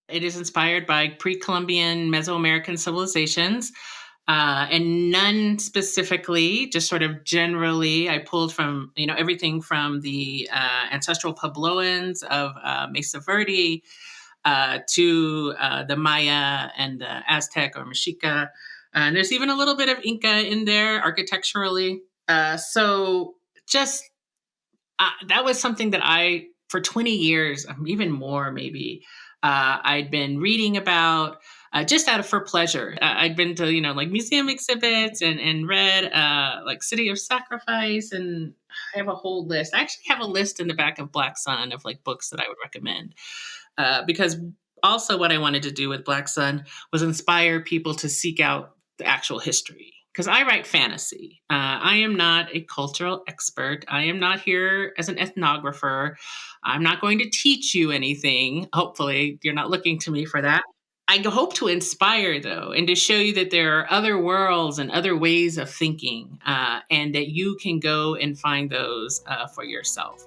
It is inspired by pre-Columbian Mesoamerican civilizations, and none specifically, just sort of generally. I pulled from everything from the ancestral Puebloans of Mesa Verde to the Maya and the Aztec or Mexica. And there's even a little bit of Inca in there architecturally. So just that was something that for 20 years, even more maybe, I'd been reading about just for pleasure. I'd been to, like museum exhibits and read like City of Sacrifice. And I have a whole list. I actually have a list in the back of Black Sun of like books that I would recommend. Because also what I wanted to do with Black Sun was inspire people to seek out the actual history. Because I write fantasy. I am not a cultural expert. I am not here as an ethnographer. I'm not going to teach you anything. Hopefully, you're not looking to me for that. I hope to inspire, though, and to show you that there are other worlds and other ways of thinking, and that you can go and find those for yourself.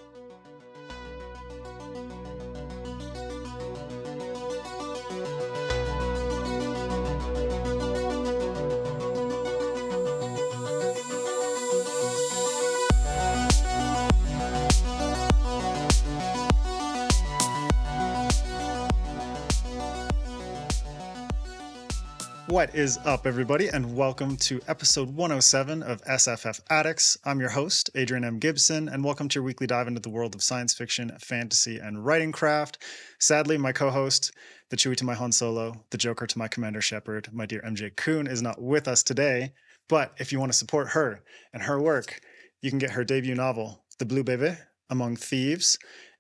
What is up, everybody, and welcome to episode 107 of SFF Addicts. I'm your host, Adrian M. Gibson, and welcome to your weekly dive into the world of science fiction, fantasy, and writing craft. Sadly, my co-host, the Chewie to my Han Solo, the Joker to my Commander Shepard, my dear MJ Kuhn, is not with us today. But if you want to support her and her work, you can get her debut novel, The Blue Baby, Among Thieves,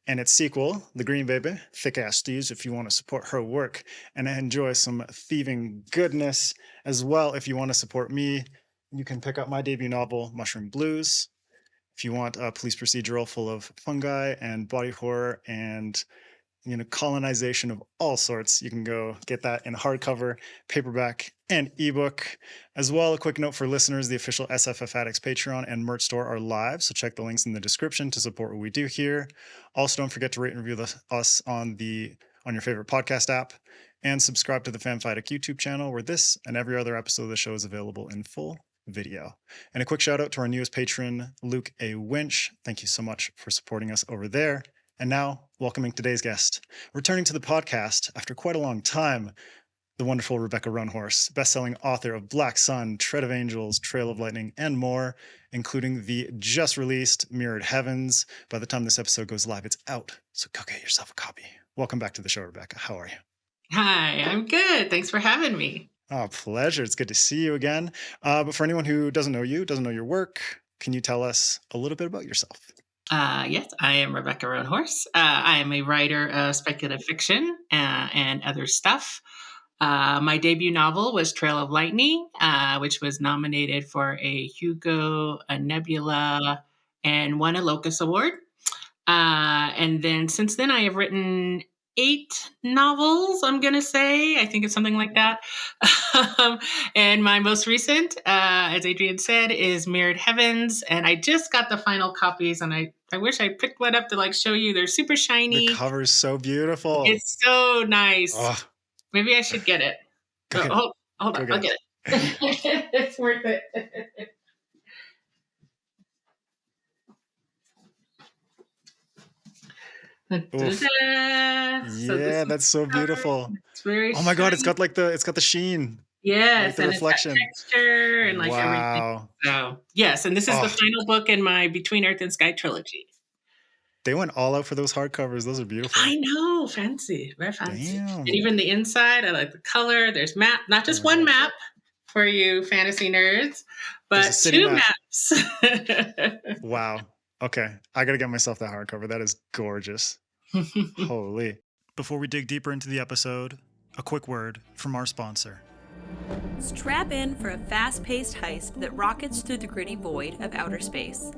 and its sequel, The Green Baby, Thick Ass Thieves, if you want to support her work and enjoy some thieving goodness. As well, if you want to support me, you can pick up my debut novel, Mushroom Blues. If you want a police procedural full of fungi and body horror and colonization of all sorts, you can go get that in hardcover, paperback, and ebook. As well, a quick note for listeners, the official SFF Addicts Patreon and merch store are live, so check the links in the description to support what we do here. Also, don't forget to rate and review us on your favorite podcast app, and subscribe to the FanFiAddict YouTube channel, where this and every other episode of the show is available in full video. And a quick shout out to our newest patron, Luke A. Winch. Thank you so much for supporting us over there. And now, welcoming today's guest, returning to the podcast after quite a long time, the wonderful Rebecca Roanhorse, best-selling author of Black Sun, Tread of Angels, Trail of Lightning, and more, including the just-released Mirrored Heavens. By the time this episode goes live, it's out, so go get yourself a copy. Welcome back to the show, Rebecca. How are you? Hi, I'm good. Thanks for having me. Oh, pleasure. It's good to see you again. But for anyone who doesn't know you, doesn't know your work, can you tell us a little bit about yourself? Yes, I am Rebecca Roanhorse. I am a writer of speculative fiction and other stuff. My debut novel was Trail of Lightning, which was nominated for a Hugo, a Nebula, and won a Locus Award. And then since then, I have written 8 novels, I'm going to say. I think it's something like that. And my most recent, as Adrian said, is Mirrored Heavens. And I just got the final copies, and I wish I picked one up to show you. They're super shiny. The cover is so beautiful. It's so nice. Oh. Maybe I should get it. Hold on, I'll get it. It's worth it. Yeah, that's so beautiful. It's very my god, it's got the sheen. Yes, the and reflection. It's got texture and everything. So yes, and this is the final book in my Between Earth and Sky trilogy. They went all out for those hardcovers. Those are beautiful. I know, fancy, very fancy. Damn. And even the inside, I like the color. There's not just one map for you fantasy nerds, but 2 maps. Wow. Okay, I gotta get myself that hardcover. That is gorgeous. Holy. Before we dig deeper into the episode, a quick word from our sponsor. Strap in for a fast-paced heist that rockets through the gritty void of outer space.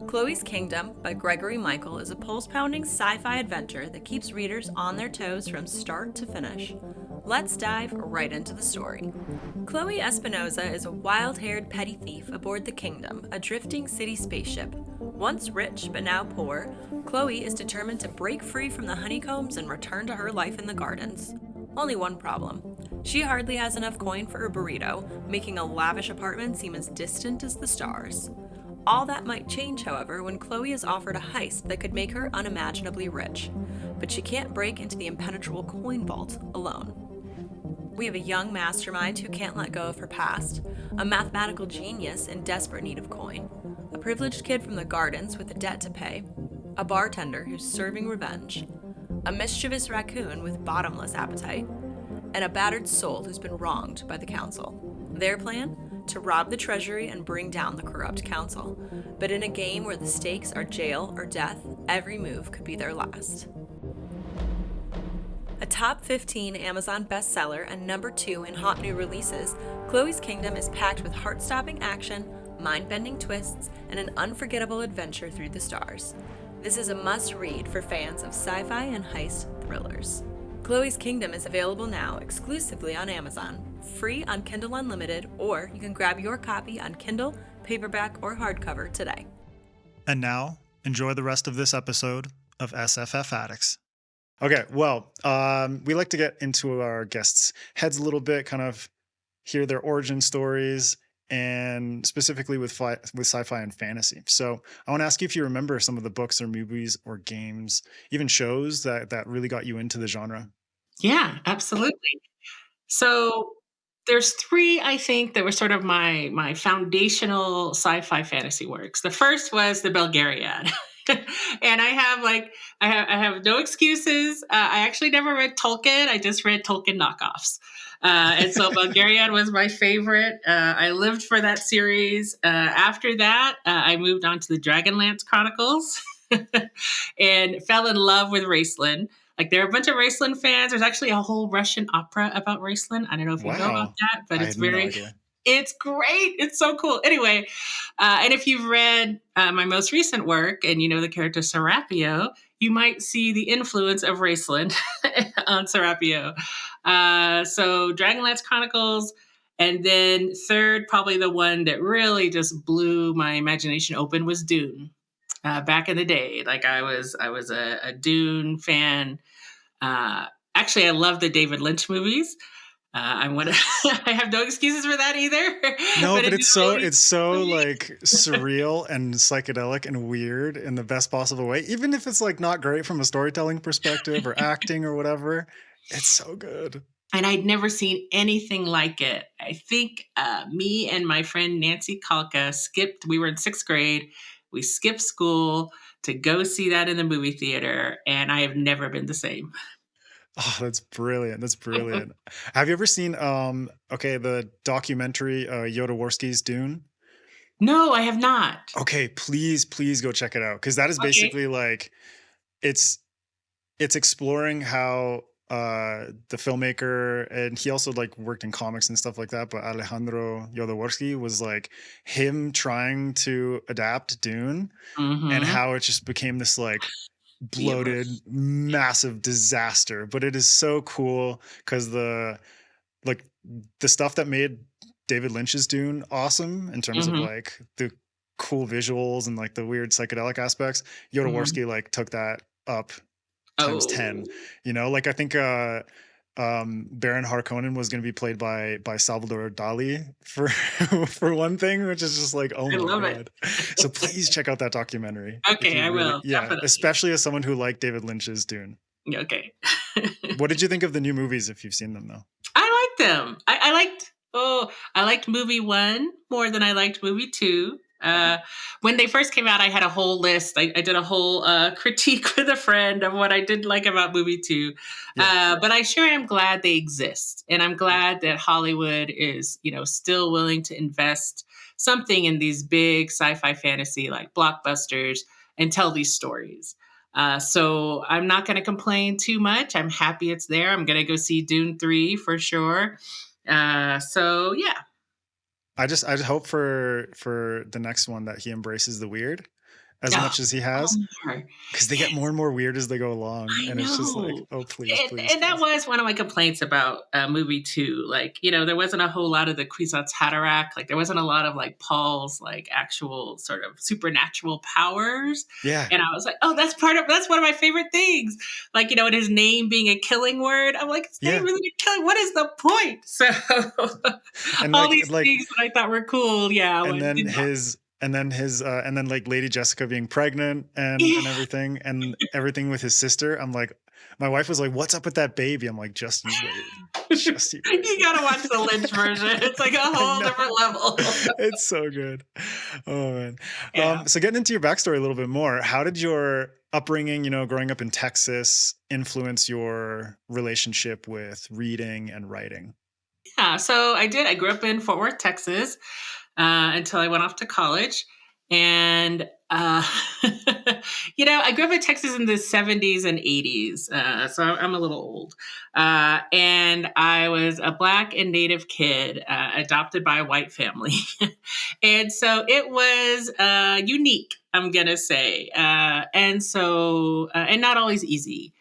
Chloe's Kingdom by Gregory Michael is a pulse-pounding sci-fi adventure that keeps readers on their toes from start to finish. Let's dive right into the story. Chloe Espinosa is a wild-haired petty thief aboard the Kingdom, a drifting city spaceship. Once rich but now poor, Chloe is determined to break free from the honeycombs and return to her life in the gardens. Only one problem. She hardly has enough coin for her burrito, making a lavish apartment seem as distant as the stars. All that might change, however, when Chloe is offered a heist that could make her unimaginably rich. But she can't break into the impenetrable coin vault alone. We have a young mastermind who can't let go of her past, a mathematical genius in desperate need of coin, a privileged kid from the gardens with a debt to pay, a bartender who's serving revenge, a mischievous raccoon with bottomless appetite, and a battered soul who's been wronged by the council. Their plan? To rob the treasury and bring down the corrupt council. But in a game where the stakes are jail or death, every move could be their last. A top 15 Amazon bestseller and number 2 in hot new releases, Chloe's Kingdom is packed with heart-stopping action, mind-bending twists, and an unforgettable adventure through the stars. This is a must-read for fans of sci-fi and heist thrillers. Chloe's Kingdom is available now exclusively on Amazon, free on Kindle Unlimited, or you can grab your copy on Kindle, paperback, or hardcover today. And now, enjoy the rest of this episode of SFF Addicts. Okay, well, we like to get into our guests' heads a little bit, kind of hear their origin stories, and specifically with sci-fi and fantasy. So I want to ask you if you remember some of the books or movies or games, even shows that really got you into the genre. Yeah, absolutely. So there's 3, I think, that were sort of my foundational sci-fi fantasy works. The first was the Belgariad. And I have no excuses. I actually never read Tolkien. I just read Tolkien knockoffs. And so Belgariad was my favorite. I lived for that series. After that, I moved on to the Dragonlance Chronicles and fell in love with Raceland. Like, there are a bunch of Raceland fans. There's actually a whole Russian opera about Raceland. I don't know if you know about that, but I it's had no idea. it's great. It's so cool. Anyway, and if you've read my most recent work and you know the character Serapio, you might see the influence of Raceland on Serapio. So Dragonlance Chronicles, and then third, probably the one that really just blew my imagination open was Dune. Back in the day, like I was a Dune fan. Actually, I love the David Lynch movies. I have no excuses for that either. No, but it's so like surreal and psychedelic and weird in the best possible way. Even if it's like not great from a storytelling perspective or acting or whatever, it's so good. And I'd never seen anything like it. I think me and my friend Nancy Kalka we were in 6th grade. We skipped school to go see that in the movie theater, and I have never been the same. Oh, that's brilliant. That's brilliant. Have you ever seen the documentary Jodorowsky's Dune? No, I have not. Okay, please go check it out, because that is basically like it's exploring how the filmmaker, and he also like worked in comics and stuff like that, but Alejandro Jodorowsky was like him trying to adapt Dune, and how it just became this like bloated massive disaster. But it is so cool because the stuff that made David Lynch's Dune awesome in terms of like the cool visuals and like the weird psychedelic aspects, Jodorowsky like took that up times 10. You know, like I think Baron Harkonnen was going to be played by Salvador Dali for one thing, which is just like, oh my god. So please check out that documentary. Okay, I will. Yeah, definitely. Especially as someone who liked David Lynch's Dune. Okay. What did you think of the new movies, if you've seen them though? I liked them. I liked movie 1 more than I liked movie 2. When they first came out, I had a whole list. I did a whole critique with a friend of what I didn't like about movie 2. Yeah. But I sure am glad they exist. And I'm glad that Hollywood is, still willing to invest something in these big sci-fi fantasy like blockbusters and tell these stories. So I'm not going to complain too much. I'm happy it's there. I'm going to go see Dune 3 for sure. So yeah. I just hope for the next one that he embraces the weird, as much as he has, More. because they get more and more weird as they go along. I And it's just like, know. oh, please, please, And that please. was one of my complaints about movie two. Like, there wasn't a whole lot of the Kwisatz Haderach. Like, there wasn't a lot of like Paul's like actual sort of supernatural powers. Yeah. And I was like, oh, that's one of my favorite things. Like, and his name being a killing word. I'm like, his name Yeah. really killing. What is the point? So And all these things that I thought were cool. Yeah. and then and then like Lady Jessica being pregnant and everything with his sister. I'm like, my wife was like, what's up with that baby? I'm like, just you wait. Just you wait. You gotta watch the Lynch version. It's like a whole different level. It's so good. Oh man. Yeah. So getting into your backstory a little bit more, how did your upbringing, growing up in Texas, influence your relationship with reading and writing? Yeah, so I did. I grew up in Fort Worth, Texas, until I went off to college. And, I grew up in Texas in the 70s and 80s. So I'm a little old. And I was a Black and Native kid adopted by a white family. And so it was unique, I'm going to say. And not always easy.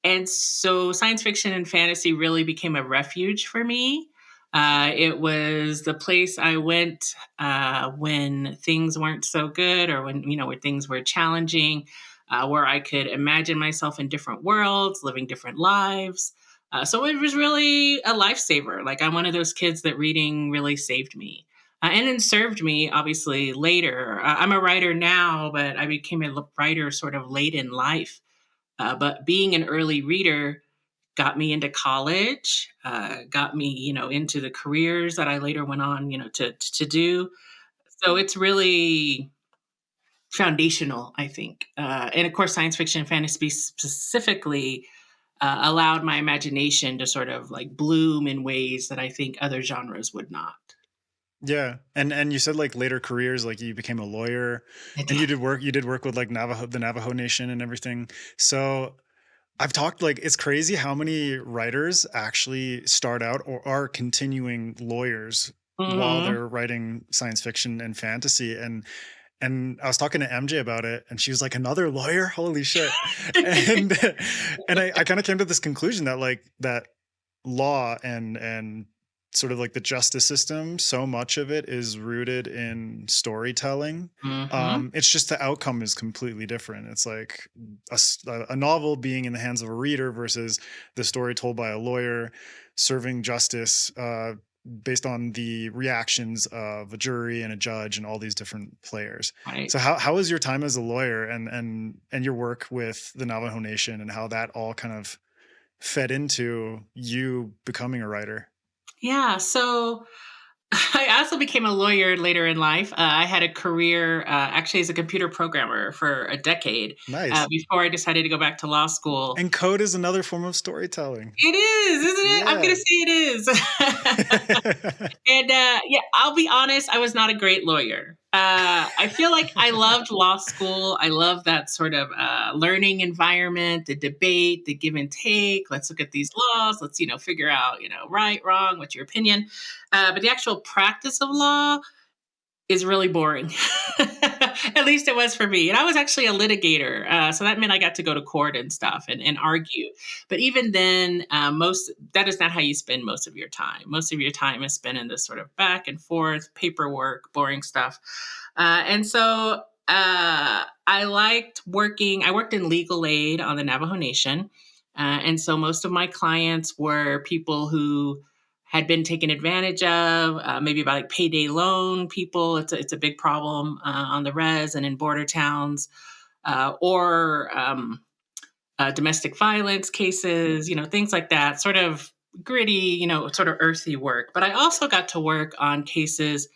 And so science fiction and fantasy really became a refuge for me. It was the place I went when things weren't so good, or when things were challenging, where I could imagine myself in different worlds, living different lives. So it was really a lifesaver. Like, I'm one of those kids that reading really saved me. And then served me, obviously, later. I'm a writer now, but I became a writer sort of late in life. But being an early reader got me into college, got me, into the careers that I later went on, to do. So it's really foundational, I think. And of course, science fiction and fantasy specifically allowed my imagination to sort of like bloom in ways that I think other genres would not. Yeah. And you said like later careers, like you became a lawyer I and you did. did work with like the Navajo Nation and everything. So I've talked like it's crazy how many writers actually start out or are continuing lawyers while Hmm. they're writing science fiction and fantasy. And I was talking to MJ about it, and she was like, "Another lawyer? Holy shit!" And I kind of came to this conclusion that like that law and sort of like the justice system, so much of it is rooted in storytelling. Hmm. It's just the outcome is completely different. It's like a novel being in the hands of a reader versus the story told by a lawyer serving justice based on the reactions of a jury and a judge and all these different players. Right. So how was your time as a lawyer and your work with the Navajo Nation and how that all kind of fed into you becoming a writer? Yeah. So I also became a lawyer later in life. I had a career actually as a computer programmer for a decade Nice. before I decided to go back to law school. And code is another form of storytelling. It is, isn't it? I'm going to Yeah. say it is. And yeah, I'll be honest, I was not a great lawyer. I feel like I loved law school. I love that sort of learning environment, the debate, the give and take. Let's look at these laws. Let's, figure out, right, wrong, what's your opinion? But the actual practice of law is really boring. At least it was for me. And I was actually a litigator. So that meant I got to go to court and stuff and argue. But even then, that is not how you spend most of your time. Most of your time is spent in this sort of back and forth, paperwork, boring stuff. And so I liked working. I worked in legal aid on the Navajo Nation. And so most of my clients were people who had been taken advantage of, maybe by like payday loan people. It's a big problem on the res and in border towns, or domestic violence cases, things like that. Sort of gritty, sort of earthy work. But I also got to work on cases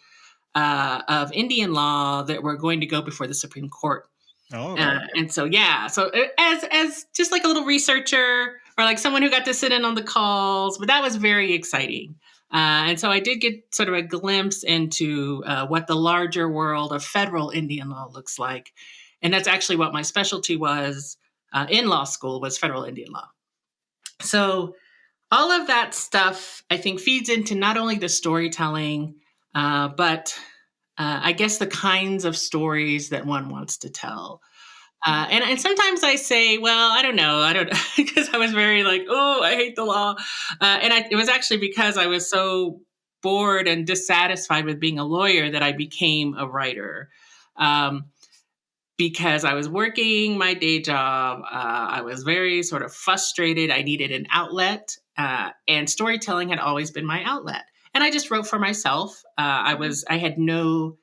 of Indian law that were going to go before the Supreme Court. Oh, okay. And so, yeah, so as just like a little researcher or like someone who got to sit in on the calls, but that was very exciting. And so I did get sort of a glimpse into what the larger world of federal Indian law looks like. And that's actually what my specialty was in law school, was federal Indian law. So all of that stuff, I think, feeds into not only the storytelling, but I guess the kinds of stories that one wants to tell. And sometimes I say, well, I don't know, because I was very like, oh, I hate the law. It was actually because I was so bored and dissatisfied with being a lawyer that I became a writer. Because I was working my day job, I was very sort of frustrated. I needed an outlet, and storytelling had always been my outlet. And I just wrote for myself. I had no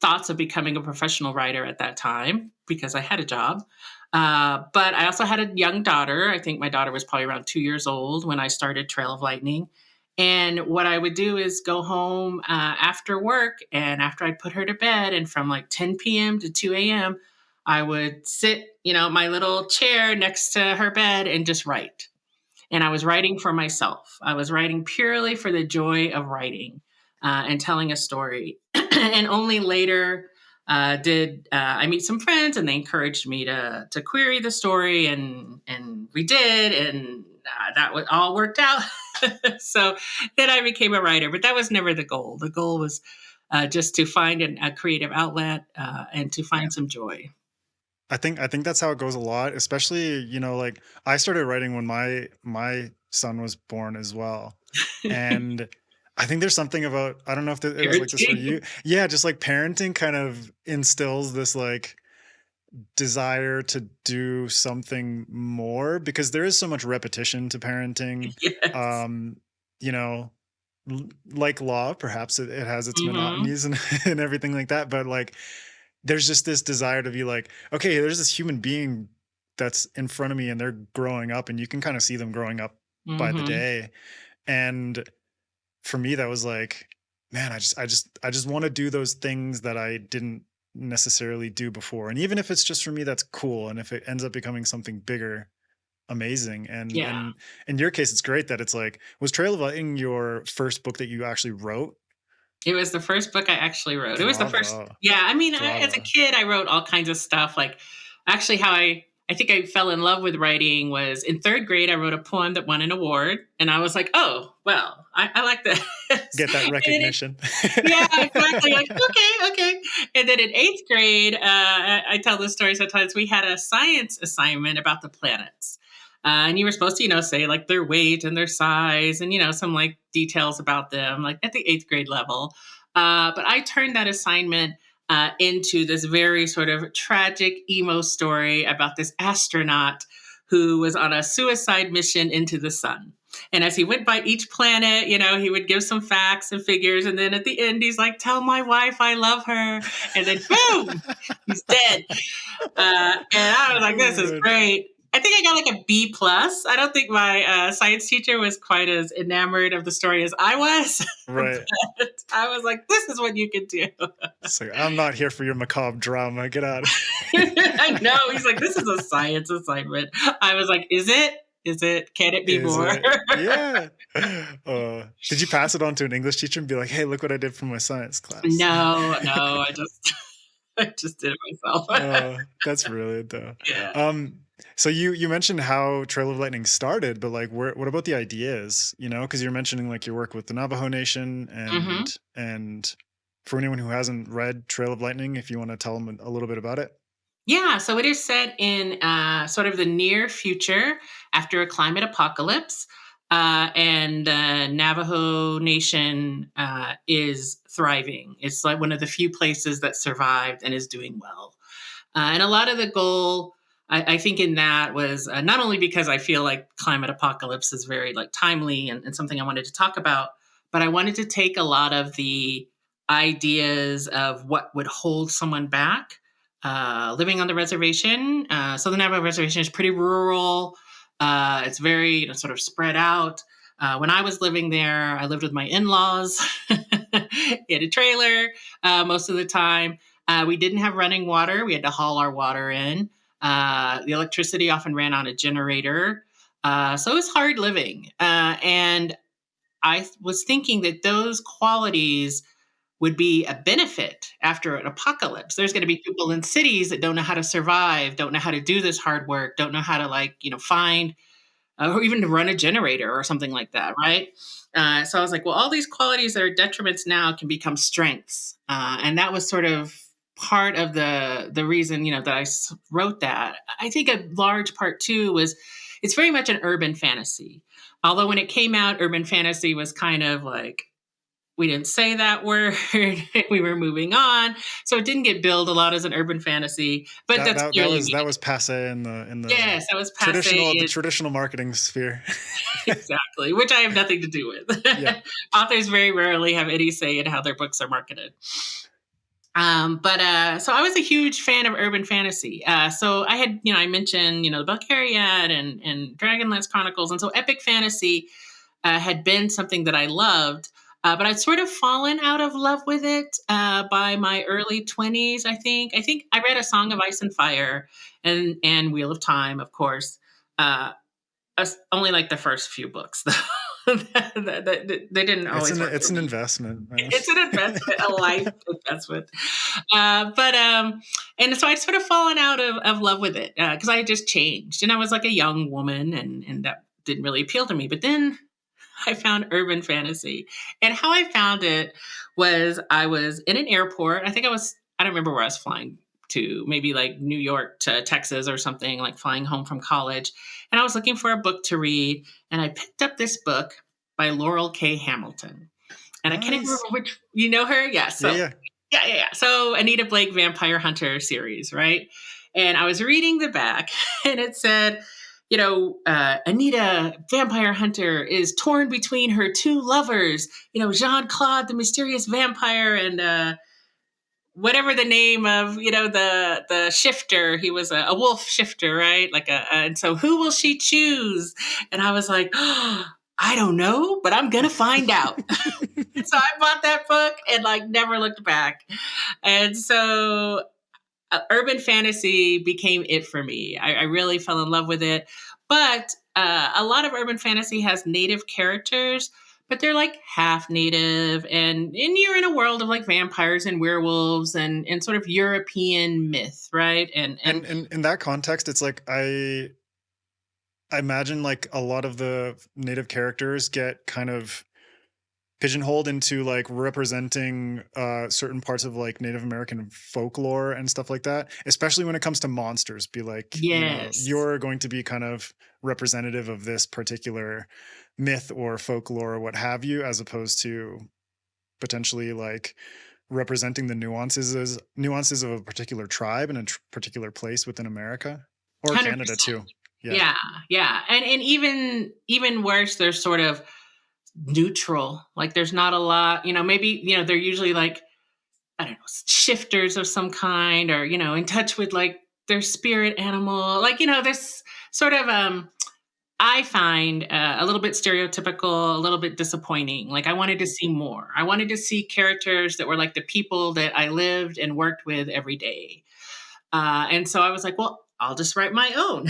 thoughts of becoming a professional writer at that time because I had a job. But I also had a young daughter. I think my daughter was probably around 2 years old when I started Trail of Lightning. And what I would do is go home after work, and after I'd put her to bed, and from like 10 p.m. to 2 a.m., I would sit, my little chair next to her bed and just write. And I was writing for myself. I was writing purely for the joy of writing and telling a story. And only later did I meet some friends, and they encouraged me to query the story, and we did, and that all worked out. So then I became a writer, but that was never the goal. The goal was just to find a creative outlet and to find some joy. I think that's how it goes a lot, especially, like I started writing when my son was born as well. And I think there's something about, I don't know if it was like this for you. Yeah, just like parenting kind of instills this like desire to do something more, because there is so much repetition to parenting. Yes. Like law, perhaps it has its Mm-hmm. monotonies and everything like that, but like there's just this desire to be like, okay, there's this human being that's in front of me and they're growing up, and you can kind of see them growing up by the Mm-hmm. day. And for me, that was like, man, I just want to do those things that I didn't necessarily do before. And even if it's just for me, that's cool. And if it ends up becoming something bigger, amazing. Yeah. And in your case, it's great that it's like, was Trail of Lightning your first book that you actually wrote? It was the first book I actually wrote. It was the first. Bravo. Yeah, I mean, as a Bravo. kid, I wrote all kinds of stuff. Like, actually, how I think I fell in love with writing was in third grade. I wrote a poem that won an award, and I was like, oh, well, I like this. Get that recognition. Yeah, exactly. Like, okay. And then in eighth grade, I tell this story sometimes. We had a science assignment about the planets. And you were supposed to, say like their weight and their size and, some like details about them, like at the eighth grade level. But I turned that assignment into this very sort of tragic emo story about this astronaut who was on a suicide mission into the sun. And as he went by each planet, he would give some facts and figures. And then at the end, he's like, tell my wife I love her. And then boom, he's dead. And I was like, this is great. I think I got like a B plus. I don't think my science teacher was quite as enamored of the story as I was. Right. But I was like, this is what you can do. So I'm not here for your macabre drama. Get out. I know. He's like, this is a science assignment. I was like, is it? Can it be more? Yeah. Did you pass it on to an English teacher and be like, hey, look what I did for my science class? No. I just did it myself. That's brilliant though. Yeah. So you mentioned how Trail of Lightning started, but like, what about the ideas? Because you're mentioning like your work with the Navajo Nation, and for anyone who hasn't read Trail of Lightning, if you want to tell them a little bit about it. Yeah, so it is set in sort of the near future after a climate apocalypse, and the Navajo Nation is thriving. It's like one of the few places that survived and is doing well. And a lot of the goal, I think, in that was not only because I feel like climate apocalypse is very like timely and something I wanted to talk about, but I wanted to take a lot of the ideas of what would hold someone back living on the reservation. So the Navajo reservation is pretty rural. It's very sort of spread out. When I was living there, I lived with my in-laws in a trailer most of the time. We didn't have running water. We had to haul our water in. The electricity often ran on a generator. So it was hard living. And I was thinking that those qualities would be a benefit after an apocalypse. There's going to be people in cities that don't know how to survive, don't know how to do this hard work, don't know how to find or even to run a generator or something like that, right? So I was like, well, all these qualities that are detriments now can become strengths. And that was sort of part of the reason, that I wrote that. I think a large part too was it's very much an urban fantasy. Although when it came out, urban fantasy was kind of like, we didn't say that word. We were moving on, so it didn't get billed a lot as an urban fantasy. But that's clearly that was passe in the yes, that was passe. Traditional marketing sphere. Exactly, which I have nothing to do with. Yeah. Authors very rarely have any say in how their books are marketed. So I was a huge fan of urban fantasy. So I had, I mentioned, the Belgariad and Dragonlance Chronicles, and so epic fantasy had been something that I loved. But I'd sort of fallen out of love with it by my early 20s, I think. I think I read A Song of Ice and Fire and Wheel of Time, of course. Only like the first few books, though. They didn't always work. It's an investment. Man. It's an investment, a life investment. And so I'd sort of fallen out of love with it because I had just changed. And I was like a young woman, and that didn't really appeal to me. But then I found urban fantasy. And how I found it was I was in an airport. I don't remember where I was flying to, maybe like New York to Texas or something, like flying home from college. And I was looking for a book to read. And I picked up this book by Laurel K. Hamilton. And nice. I can't remember which, you know her? Yeah. So, yeah. So Anita Blake Vampire Hunter series, right? And I was reading the back and it said, Anita Vampire Hunter is torn between her two lovers, Jean-Claude, the mysterious vampire, and whatever the name of, the shifter. He was a wolf shifter, right? And so who will she choose? And I was like, oh, I don't know, but I'm going to find out. So I bought that book and never looked back. And so urban fantasy became it for me. I really fell in love with it. But a lot of urban fantasy has native characters, but they're like half native. And you're in a world of like vampires and werewolves and sort of European myth, right? And in that context, it's like I imagine like a lot of the native characters get kind of pigeonholed into like representing certain parts of like Native American folklore and stuff like that, especially when it comes to monsters. Be like, yes, you're going to be kind of representative of this particular myth or folklore or what have you, as opposed to potentially like representing the nuances of a particular tribe in a particular place within America or 100%. Canada too. Yeah. And even worse, there's sort of neutral, like there's not a lot, maybe, they're usually like, I don't know, shifters of some kind, or, in touch with like their spirit animal, like, this sort of, I find a little bit stereotypical, a little bit disappointing. Like I wanted to see more. I wanted to see characters that were like the people that I lived and worked with every day. And so I was like, well, I'll just write my own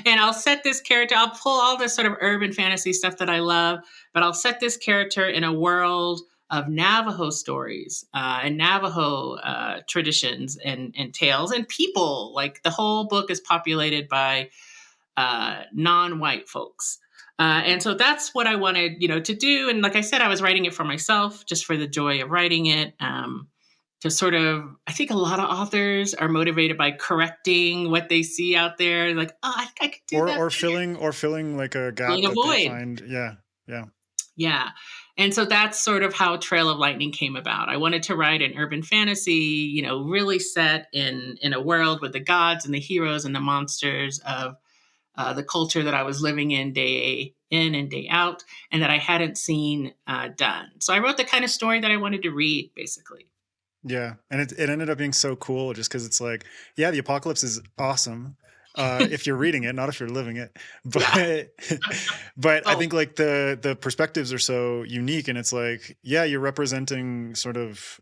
and I'll set this character. I'll pull all this sort of urban fantasy stuff that I love, but I'll set this character in a world of Navajo stories and Navajo traditions and tales and people. Like the whole book is populated by non-white folks. And so that's what I wanted, to do. And like I said, I was writing it for myself, just for the joy of writing it. To sort of, I think a lot of authors are motivated by correcting what they see out there. Like, oh, I could do that. Or filling like a gap filling a void. They find. Yeah. And so that's sort of how Trail of Lightning came about. I wanted to write an urban fantasy, really set in a world with the gods and the heroes and the monsters of the culture that I was living in day in and day out, and that I hadn't seen done. So I wrote the kind of story that I wanted to read, basically. Yeah. And it ended up being so cool just because it's like, yeah, the apocalypse is awesome if you're reading it, not if you're living it. But but I think like the perspectives are so unique, and it's like, yeah, you're representing sort of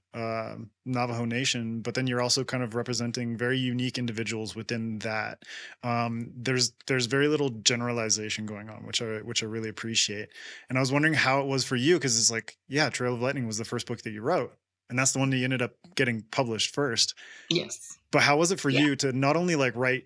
Navajo Nation, but then you're also kind of representing very unique individuals within that. There's very little generalization going on, which I really appreciate. And I was wondering how it was for you, because it's like, yeah, Trail of Lightning was the first book that you wrote. And that's the one that you ended up getting published first. Yes. But how was it for you to not only like write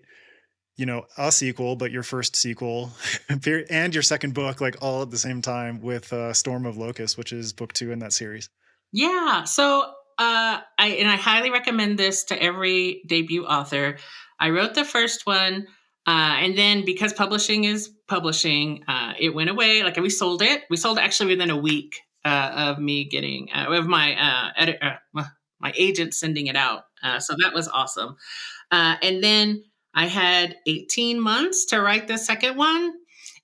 a sequel, but your first sequel and your second book, like all at the same time with Storm of Locusts, which is book 2 in that series. Yeah. So I highly recommend this to every debut author. I wrote the first one, and then because publishing is publishing, it went away. Like we sold it. We sold it actually within a week of me getting of my agent sending it out. So that was awesome. And then I had 18 months to write the second one.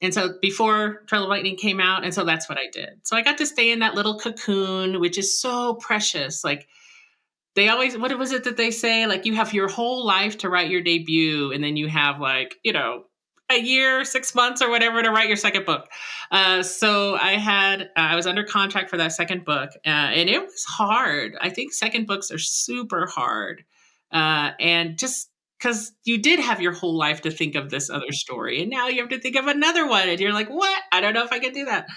And so before Trail of Lightning came out, and so that's what I did. So I got to stay in that little cocoon, which is so precious. Like they always, what was it that they say? Like you have your whole life to write your debut, and then you have like, a year, 6 months or whatever to write your second book. So I was under contract for that second book, and it was hard. I think second books are super hard. And just because you did have your whole life to think of this other story, and now you have to think of another one, and you're like, what? I don't know if I can do that.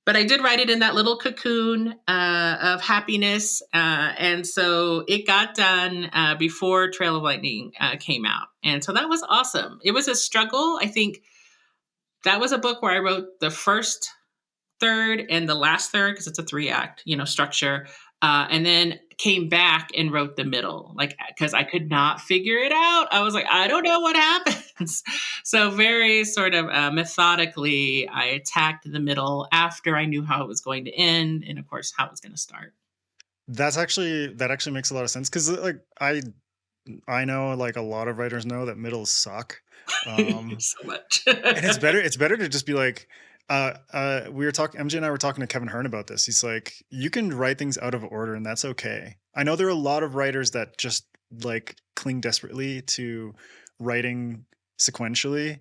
But I did write it in that little cocoon of happiness. And so it got done before Trail of Lightning came out. And so that was awesome. It was a struggle. I think that was a book where I wrote the first third and the last third, because it's a 3-act, structure. And then came back and wrote the middle, like, because I could not figure it out. I was like, I don't know what happens. So very sort of methodically, I attacked the middle after I knew how it was going to end, and of course, how it was going to start. That actually makes a lot of sense, because like I know, like a lot of writers know that middles suck. So much. And it's better to just be like, we were talking, MJ and I were talking to Kevin Hearn about this. He's like, you can write things out of order and that's okay. I know there are a lot of writers that just like cling desperately to writing sequentially,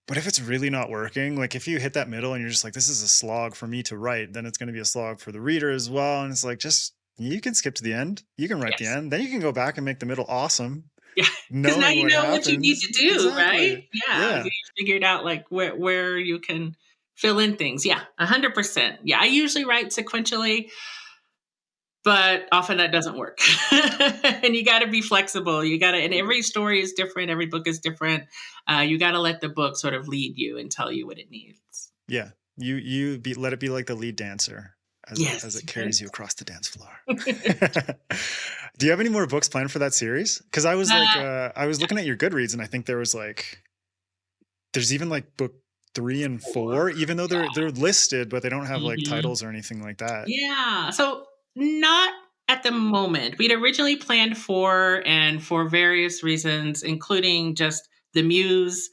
but if it's really not working, like if you hit that middle and you're just like, this is a slog for me to write, then it's going to be a slog for the reader as well. And it's like, just, you can skip to the end, you can write the Yes. end, then you can go back and make the middle awesome. Yeah, because now you know what you need happens. to do, Exactly. right? Yeah, Yeah. you figured out like where you can fill in things. Yeah, 100%. Yeah, I usually write sequentially, but often that doesn't work. And you got to be flexible. And every story is different. Every book is different. You got to let the book sort of lead you and tell you what it needs. Yeah. Let it be like the lead dancer as it carries you across the dance floor. Do you have any more books planned for that series? Because I was I was looking at your Goodreads, and I think there's even like book 3 and 4, even though they're listed, but they don't have like titles or anything like that. Yeah. So not at the moment. We'd originally planned 4, and for various reasons, including just the muse,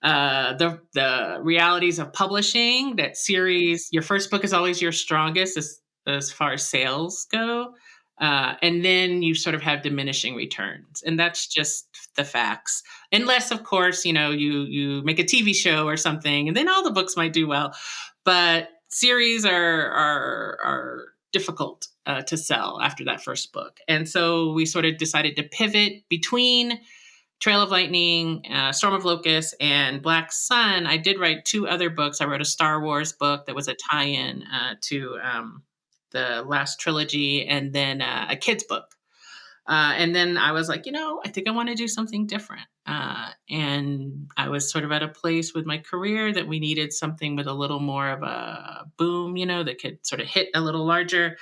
the realities of publishing, that series, your first book is always your strongest as far as sales go. And then you sort of have diminishing returns. And that's just the facts. Unless, of course, you make a TV show or something, and then all the books might do well. But series are difficult to sell after that first book. And so we sort of decided to pivot between Trail of Lightning, Storm of Locusts, and Black Sun. I did write 2 other books. I wrote a Star Wars book that was a tie-in to the last trilogy, and then a kid's book. And then I was like, I think I want to do something different. And I was sort of at a place with my career that we needed something with a little more of a boom, that could sort of hit a little larger.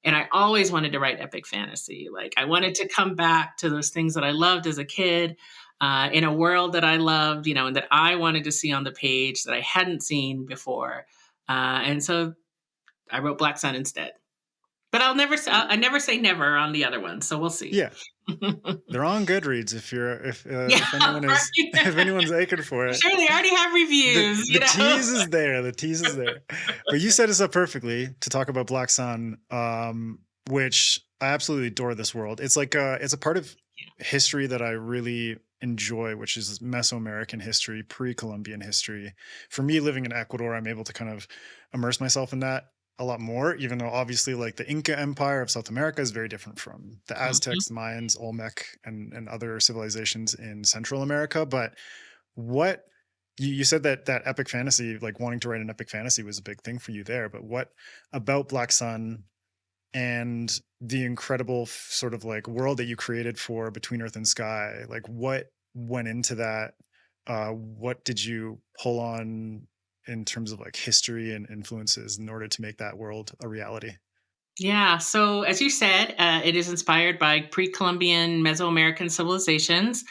And I always wanted to write epic fantasy. Like I wanted to come back to those things that I loved as a kid, in a world that I loved, and that I wanted to see on the page that I hadn't seen before. And so I wrote Black Sun instead. But I never say never on the other one, so we'll see. Yeah, they're on Goodreads. If anyone's aching for it, sure, they already have reviews. The tease is there. The tease is there. But you set us up perfectly to talk about Black Sun, which I absolutely adore. This world. It's like it's a part of history that I really enjoy, which is Mesoamerican history, pre-Columbian history. For me, living in Ecuador, I'm able to kind of immerse myself in that a lot more, even though obviously like the Inca Empire of South America is very different from the Aztecs, Mayans, Olmec, and other civilizations in Central America. But what you said that epic fantasy, like wanting to write an epic fantasy, was a big thing for you there. But what about Black Sun and the incredible sort of like world that you created for Between Earth and Sky? Like what went into that? What did you pull on in terms of like history and influences in order to make that world a reality? Yeah. So, as you said, it is inspired by pre-Columbian Mesoamerican civilizations,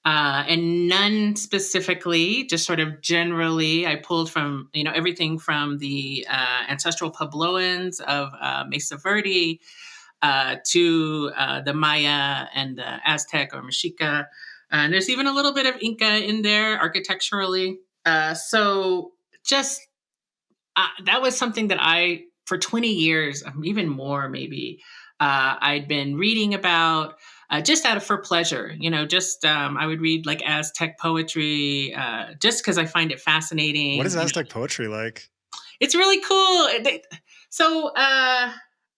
and none specifically, just sort of generally. I pulled from everything from the ancestral Puebloans of Mesa Verde to the Maya and the Aztec or Mexica. And there's even a little bit of Inca in there architecturally. So just that was something that for 20 years, even more maybe, I'd been reading about just for pleasure. Just I would read like Aztec poetry just because I find it What is fascinating. Aztec poetry like? It's really cool. So I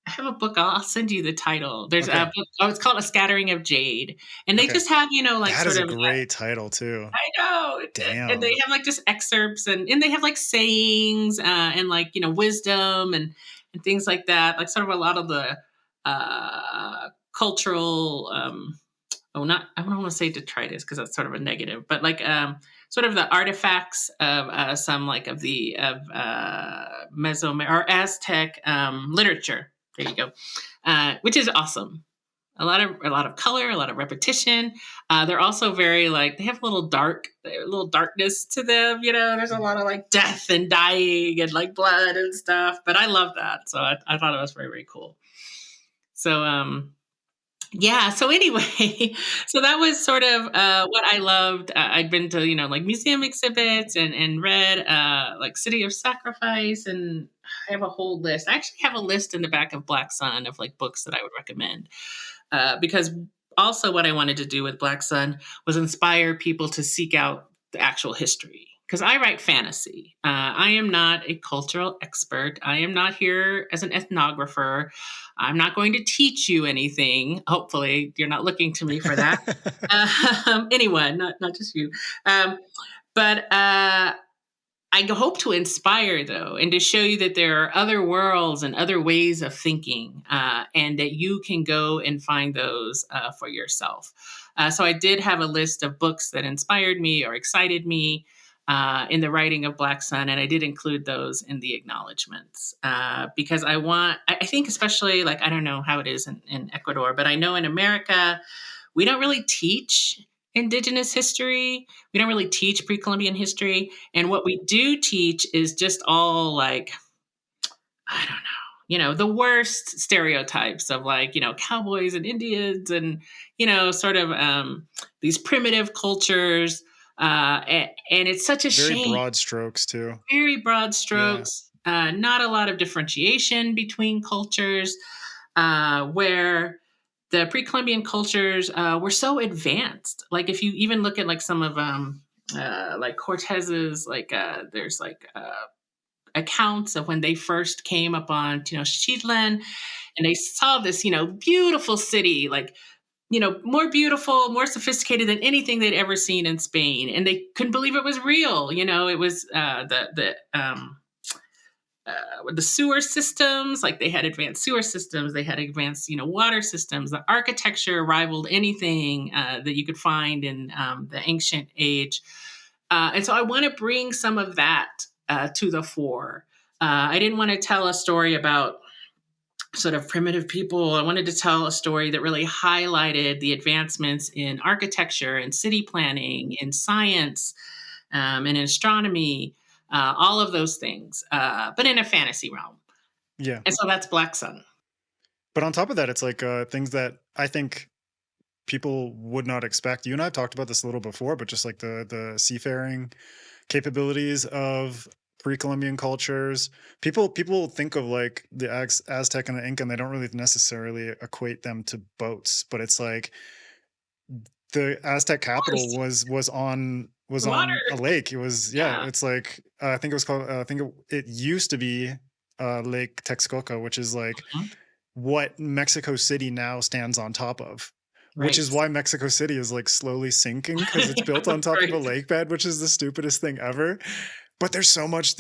have a book. I'll send you the title. There's a Okay. book. Oh, it's called A Scattering of Jade, and they Okay. just have like That is sort a of. great title too. I know, and they Damn. have like just excerpts, and they have like sayings and like wisdom and things like that. Like sort of a lot of the cultural. Not I don't want to say detritus because that's sort of a negative, but like sort of the artifacts of some like of the of Mesoamerican or Aztec literature. There you go, which is awesome. A lot of color, a lot of repetition. They're also very like they have a little darkness to them. There's a lot of like death and dying and like blood and stuff. But I love that, so I thought it was very very cool. So yeah. So anyway, so that was sort of what I loved. I'd been to like museum exhibits and read like City of Sacrifice, and I have a whole list. I actually have a list in the back of Black Sun of like books that I would recommend because also what I wanted to do with Black Sun was inspire people to seek out the actual history. Because I write fantasy. I am not a cultural expert. I am not here as an ethnographer. I'm not going to teach you anything. Hopefully, you're not looking to me for that. Anyone, not just you. But I hope to inspire, though, and to show you that there are other worlds and other ways of thinking, and that you can go and find those for yourself. So I did have a list of books that inspired me or excited me in the writing of Black Sun, and I did include those in the acknowledgments because I think especially like, I don't know how it is in Ecuador, but I know in America, we don't really teach indigenous history. We don't really teach pre-Columbian history. And what we do teach is just all like, I don't know, the worst stereotypes of like, cowboys and Indians and, sort of these primitive cultures. And it's such a Very shame. broad strokes too. Very broad Yeah. strokes, not a lot of differentiation between cultures, where the pre-Columbian cultures were so advanced. Like if you even look at like some of like Cortez's, like there's like accounts of when they first came upon Tenochtitlan, and they saw this beautiful city, like more beautiful, more sophisticated than anything they'd ever seen in Spain, and they couldn't believe it was real. It was the sewer systems, like they had advanced sewer systems, they had advanced water systems. The architecture rivaled anything that you could find in the ancient age, and so I want to bring some of that to the fore. I didn't want to tell a story about sort of primitive people. I wanted to tell a story that really highlighted the advancements in architecture and city planning, in science, and in astronomy, all of those things, but in a fantasy realm. Yeah. And so that's Black Sun. But on top of that, it's like things that I think people would not expect. You and I have talked about this a little before, but just like the seafaring capabilities of pre-Columbian cultures. People think of like the Aztec and the Inca, and they don't really necessarily equate them to boats, but it's like the Aztec capital was on Water. a lake. It was Yeah. it's like I think it was called I think it used to be Lake Texcoco, which is like Mhm. what Mexico City now stands on top of. Which Right. is why Mexico City is like slowly sinking because it's built on top of a Right. lake bed, which is the stupidest thing ever. But there's so much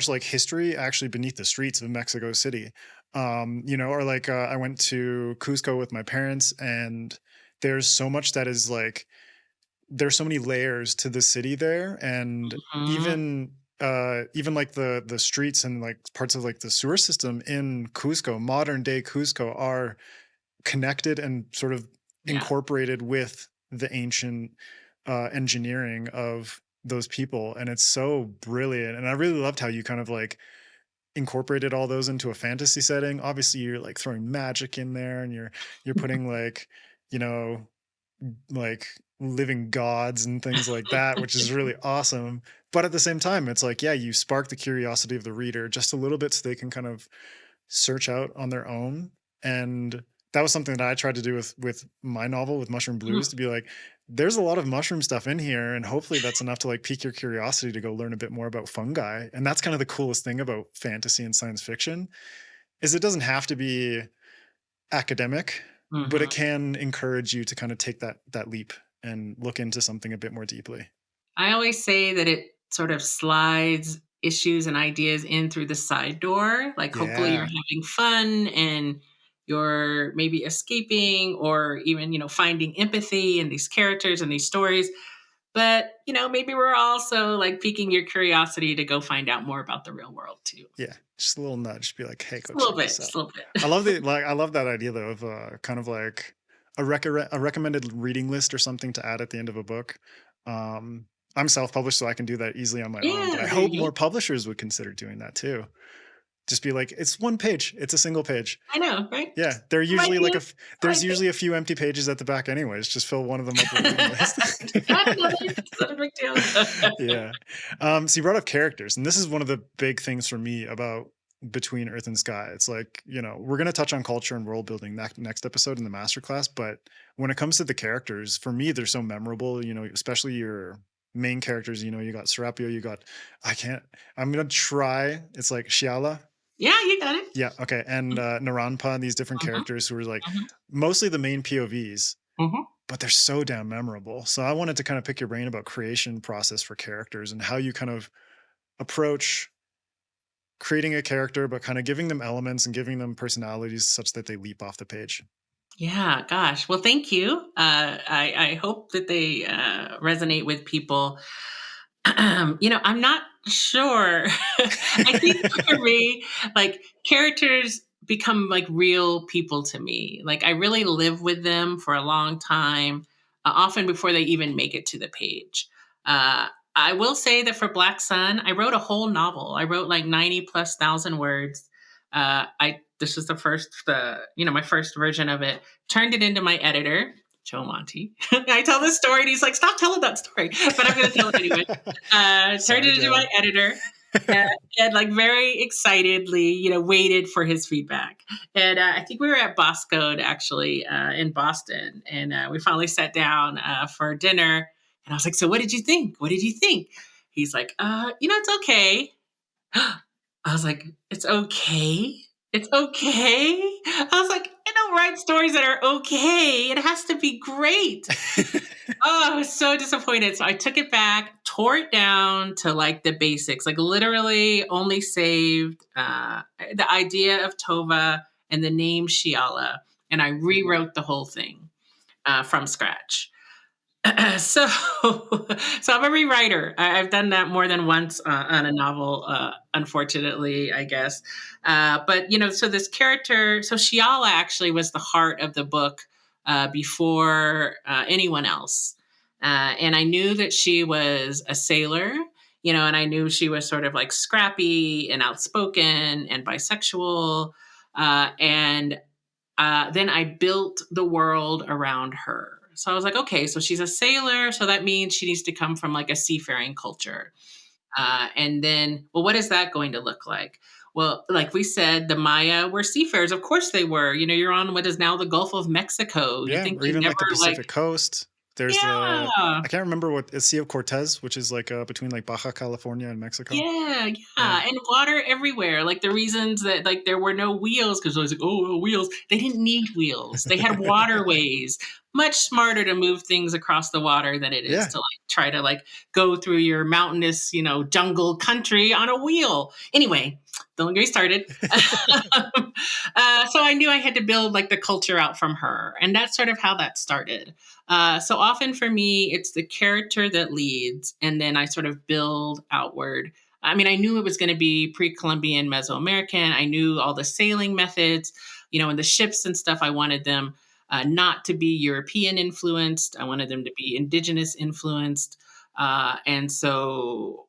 like history actually beneath the streets of Mexico City. Or like I went to Cusco with my parents, and there's so much that is like there's so many layers to the city there, and Mhm. even like the streets and like parts of like the sewer system in Cusco, modern day Cusco, are connected and sort of Yeah. incorporated with the ancient engineering of those people, and it's so brilliant. And I really loved how you kind of like incorporated all those into a fantasy setting. Obviously, you're like throwing magic in there, and you're putting like, you know, like living gods and things like that, which is really awesome. But at the same time, it's like, yeah, you spark the curiosity of the reader just a little bit so they can kind of search out on their own. And that was something that I tried to do with my novel, with Mushroom Blues, to be like, there's a lot of mushroom stuff in here, and hopefully that's enough to like pique your curiosity to go learn a bit more about fungi. And that's kind of the coolest thing about fantasy and science fiction, is it doesn't have to be academic, but it Mhm. can encourage you to kind of take that leap and look into something a bit more deeply. I always say that it sort of slides issues and ideas in through the side door. Like, hopefully, you're Yeah. having fun and you're maybe escaping or even, finding empathy in these characters and these stories. But, maybe we're also like piquing your curiosity to go find out more about the real world too. Yeah. Just a little nudge. Be like, hey, Just go a little check bit, this just out. a little bit. I love that idea though of kind of like a recommended reading list or something to add at the end of a book. Um, I'm self-published, so I can do that easily on my own, but Yeah, I there hope you go. more publishers would consider doing that too. Just be like, it's one page, it's a single page. I know, right? Yeah, Some ideas. Some there's ideas. usually a few empty pages at the back anyways. Just fill one of them up with a reading list. Definitely. It's not a big deal. Yeah. So you brought up characters, and this is one of the big things for me about Between Earth and Sky. It's like, we're going to touch on culture and world building next episode in the masterclass, but when it comes to the characters, for me, they're so memorable, especially your main characters. You got Serapio, I'm going to try. It's like Shiala. Yeah, you got it. Yeah. Okay. And Naranpa, and these different Mhm, characters who are like mhm, mostly the main POVs, mhm. but they're so damn memorable. So I wanted to kind of pick your brain about creation process for characters and how you kind of approach creating a character, but kind of giving them elements and giving them personalities such that they leap off the page. Yeah, gosh. Well, thank you. I hope that they resonate with people. I'm not sure. I think for me, like, characters become like real people to me. Like, I really live with them for a long time, often before they even make it to the page. Uh, I will say that for Black Sun, I wrote a whole novel. I wrote like 90 plus thousand words. I This was my first version of it. Turned it into my editor, Joe Monty. I tell this story, and he's like, "Stop telling that story," but I'm going to tell it anyway. Turned Sorry, it into my Joe. editor. uh, and like very excitedly, waited for his feedback. And I think we were at Boscode actually in Boston, and we finally sat down for dinner. And I was like, "So what did you think? What did you think?" He's like, It's okay." I was like, "It's okay? It's okay?" I was like, "I don't write stories that are okay. It has to be great." Oh, I was so disappointed. So I took it back, tore it down to like the basics, like literally only saved the idea of Tova and the name Shiala. And I rewrote the whole thing from scratch. So I'm a rewriter. I've done that more than once on a novel, unfortunately, I guess. But so this character, so Shiala actually was the heart of the book before anyone else, and I knew that she was a sailor. And I knew she was sort of like scrappy and outspoken and bisexual, and then I built the world around her. So I was like, okay, so she's a sailor. So that means she needs to come from like a seafaring culture. And then, well, what is that going to look like? Well, like we said, the Maya were seafarers. Of course they were. You're on what is now the Gulf of Mexico. You Yeah, think or they even never like the like, Pacific Coast. There's the yeah. I can't remember what it's Sea of Cortez, which is like between like Baja California and Mexico. Yeah, Yeah. yeah, and water everywhere. Like the reasons that like there were no wheels because I was like, oh, wheels. They didn't need wheels. They had waterways. Much smarter to move things across the water than it is Yeah. to like try to like go through your mountainous, jungle country on a wheel. Anyway, don't get me started. So I knew I had to build like the culture out from her. And that's sort of how that started. So often for me, it's the character that leads, and then I sort of build outward. I mean, I knew it was going to be pre-Columbian Mesoamerican. I knew all the sailing methods, and the ships and stuff. I wanted them not to be European influenced. I wanted them to be indigenous influenced. And so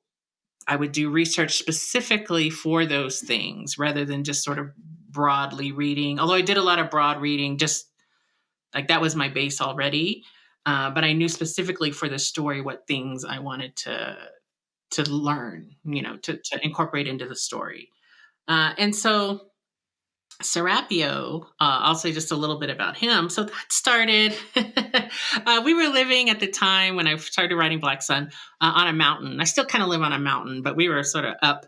I would do research specifically for those things rather than just sort of broadly reading. Although I did a lot of broad reading, just like that was my base already. But I knew specifically for the story what things I wanted to learn, to incorporate into the story. And so Serapio, I'll say just a little bit about him. So that started, we were living at the time when I started writing Black Sun on a mountain. I still kind of live on a mountain, but we were sort of up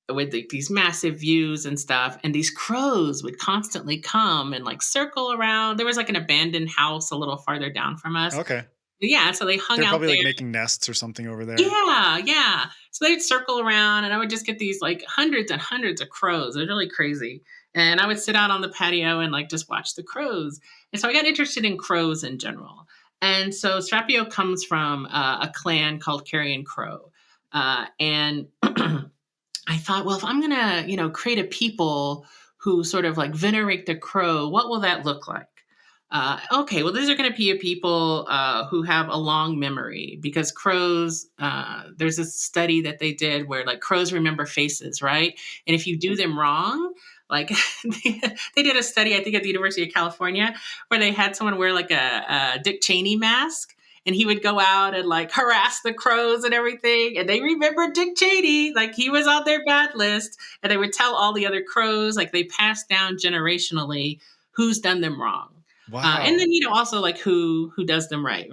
with these massive views and stuff. And these crows would constantly come and like circle around. There was like an abandoned house a little farther down from us. Okay. Yeah, so they hung They're out probably there. like making nests or something over there. Yeah. So they'd circle around, and I would just get these like hundreds and hundreds of crows. It was really crazy. And I would sit out on the patio and like just watch the crows. And so I got interested in crows in general. And so Serapio comes from a clan called Carrion Crow. And I thought, well, if I'm going to, create a people who sort of like venerate the crow, what will that look like? Okay, well, these are going to be a people who have a long memory, because crows, there's a study that they did where like crows remember faces, right? And if you do them wrong, like they did a study, I think at the University of California, where they had someone wear like a Dick Cheney mask, and he would go out and like harass the crows and everything. And they remembered Dick Cheney, like he was on their bad list. And they would tell all the other crows, like they passed down generationally who's done them wrong. Wow. And then, also like who does them right.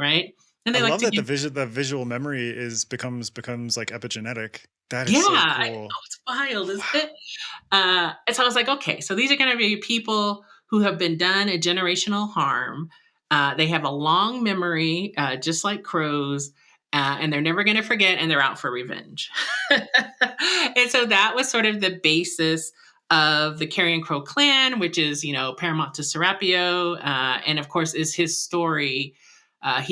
And they I like love to that the visual memory becomes like epigenetic. That is yeah, so I cool. know, it's wild, isn't it? And so I was like, okay, so these are going to be people who have been done a generational harm. They have a long memory, just like crows, and they're never going to forget, and they're out for revenge. And so that was sort of the basis of the Carrion Crow clan, which is, paramount to Serapio, and of course is his story. I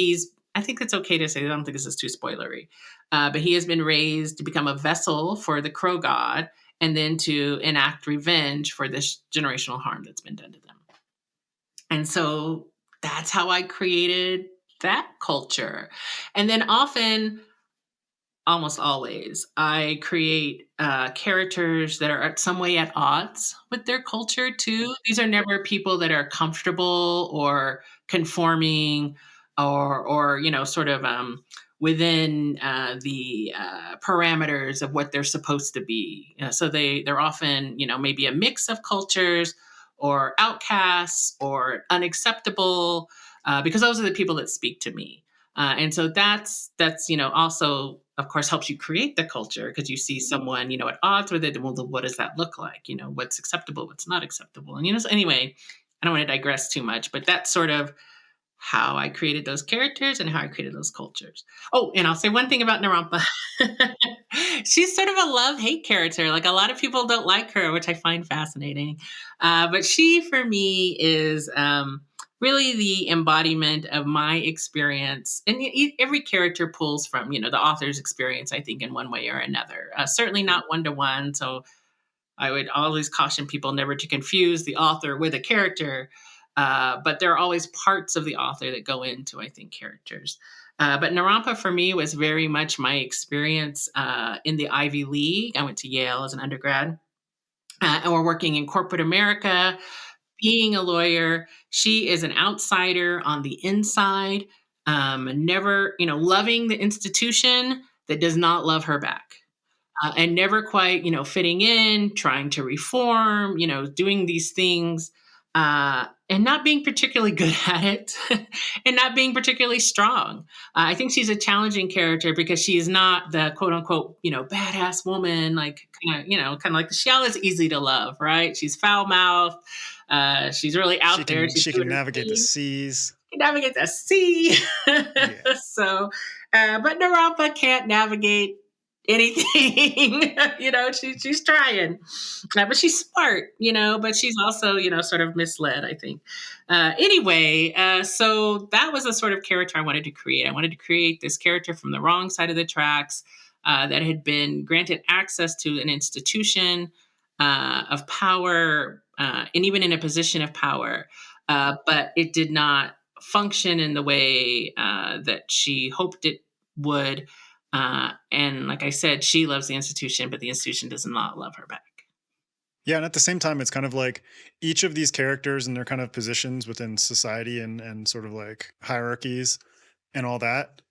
think it's okay to say, I don't think this is too spoilery, but he has been raised to become a vessel for the crow god, and then to enact revenge for this generational harm that's been done to them. And so that's how I created that culture. And then often, almost always, I create characters that are some way at odds with their culture too. These are never people that are comfortable or conforming or sort of within the parameters of what they're supposed to be. So they're often, maybe a mix of cultures or outcasts or unacceptable, because those are the people that speak to me. And so that's also, of course, helps you create the culture, because you see someone, at odds with it. Well, what does that look like? What's acceptable, what's not acceptable. And, so anyway, I don't want to digress too much, but that's sort of how I created those characters and how I created those cultures. Oh, and I'll say one thing about Narampa. She's sort of a love-hate character. Like a lot of people don't like her, which I find fascinating. But she, for me, is really the embodiment of my experience. And every character pulls from, the author's experience, I think, in one way or another. Certainly not one-to-one. So I would always caution people never to confuse the author with a character. But there are always parts of the author that go into, I think, characters. But Narampa, for me, was very much my experience in the Ivy League. I went to Yale as an undergrad. And we're working in corporate America, being a lawyer. She is an outsider on the inside, never, loving the institution that does not love her back. And never quite, fitting in, trying to reform, doing these things. And not being particularly good at it and not being particularly strong. I think she's a challenging character because she is not the quote unquote, badass woman, like, kind of like Shiala is easy to love, right? She's foul mouthed. She's really out there. She can navigate the seas. Navigate the sea. Yeah. So, but Narampa can't navigate anything. She's trying, but she's smart, but she's also, sort of misled, I think. Anyway, so that was a sort of character I wanted to create. I wanted to create this character from the wrong side of the tracks, that had been granted access to an institution of power, and even in a position of power, but it did not function in the way that she hoped it would. And like I said, she loves the institution, but the institution does not love her back. Yeah, and at the same time, it's kind of like each of these characters and their kind of positions within society and sort of like hierarchies and all that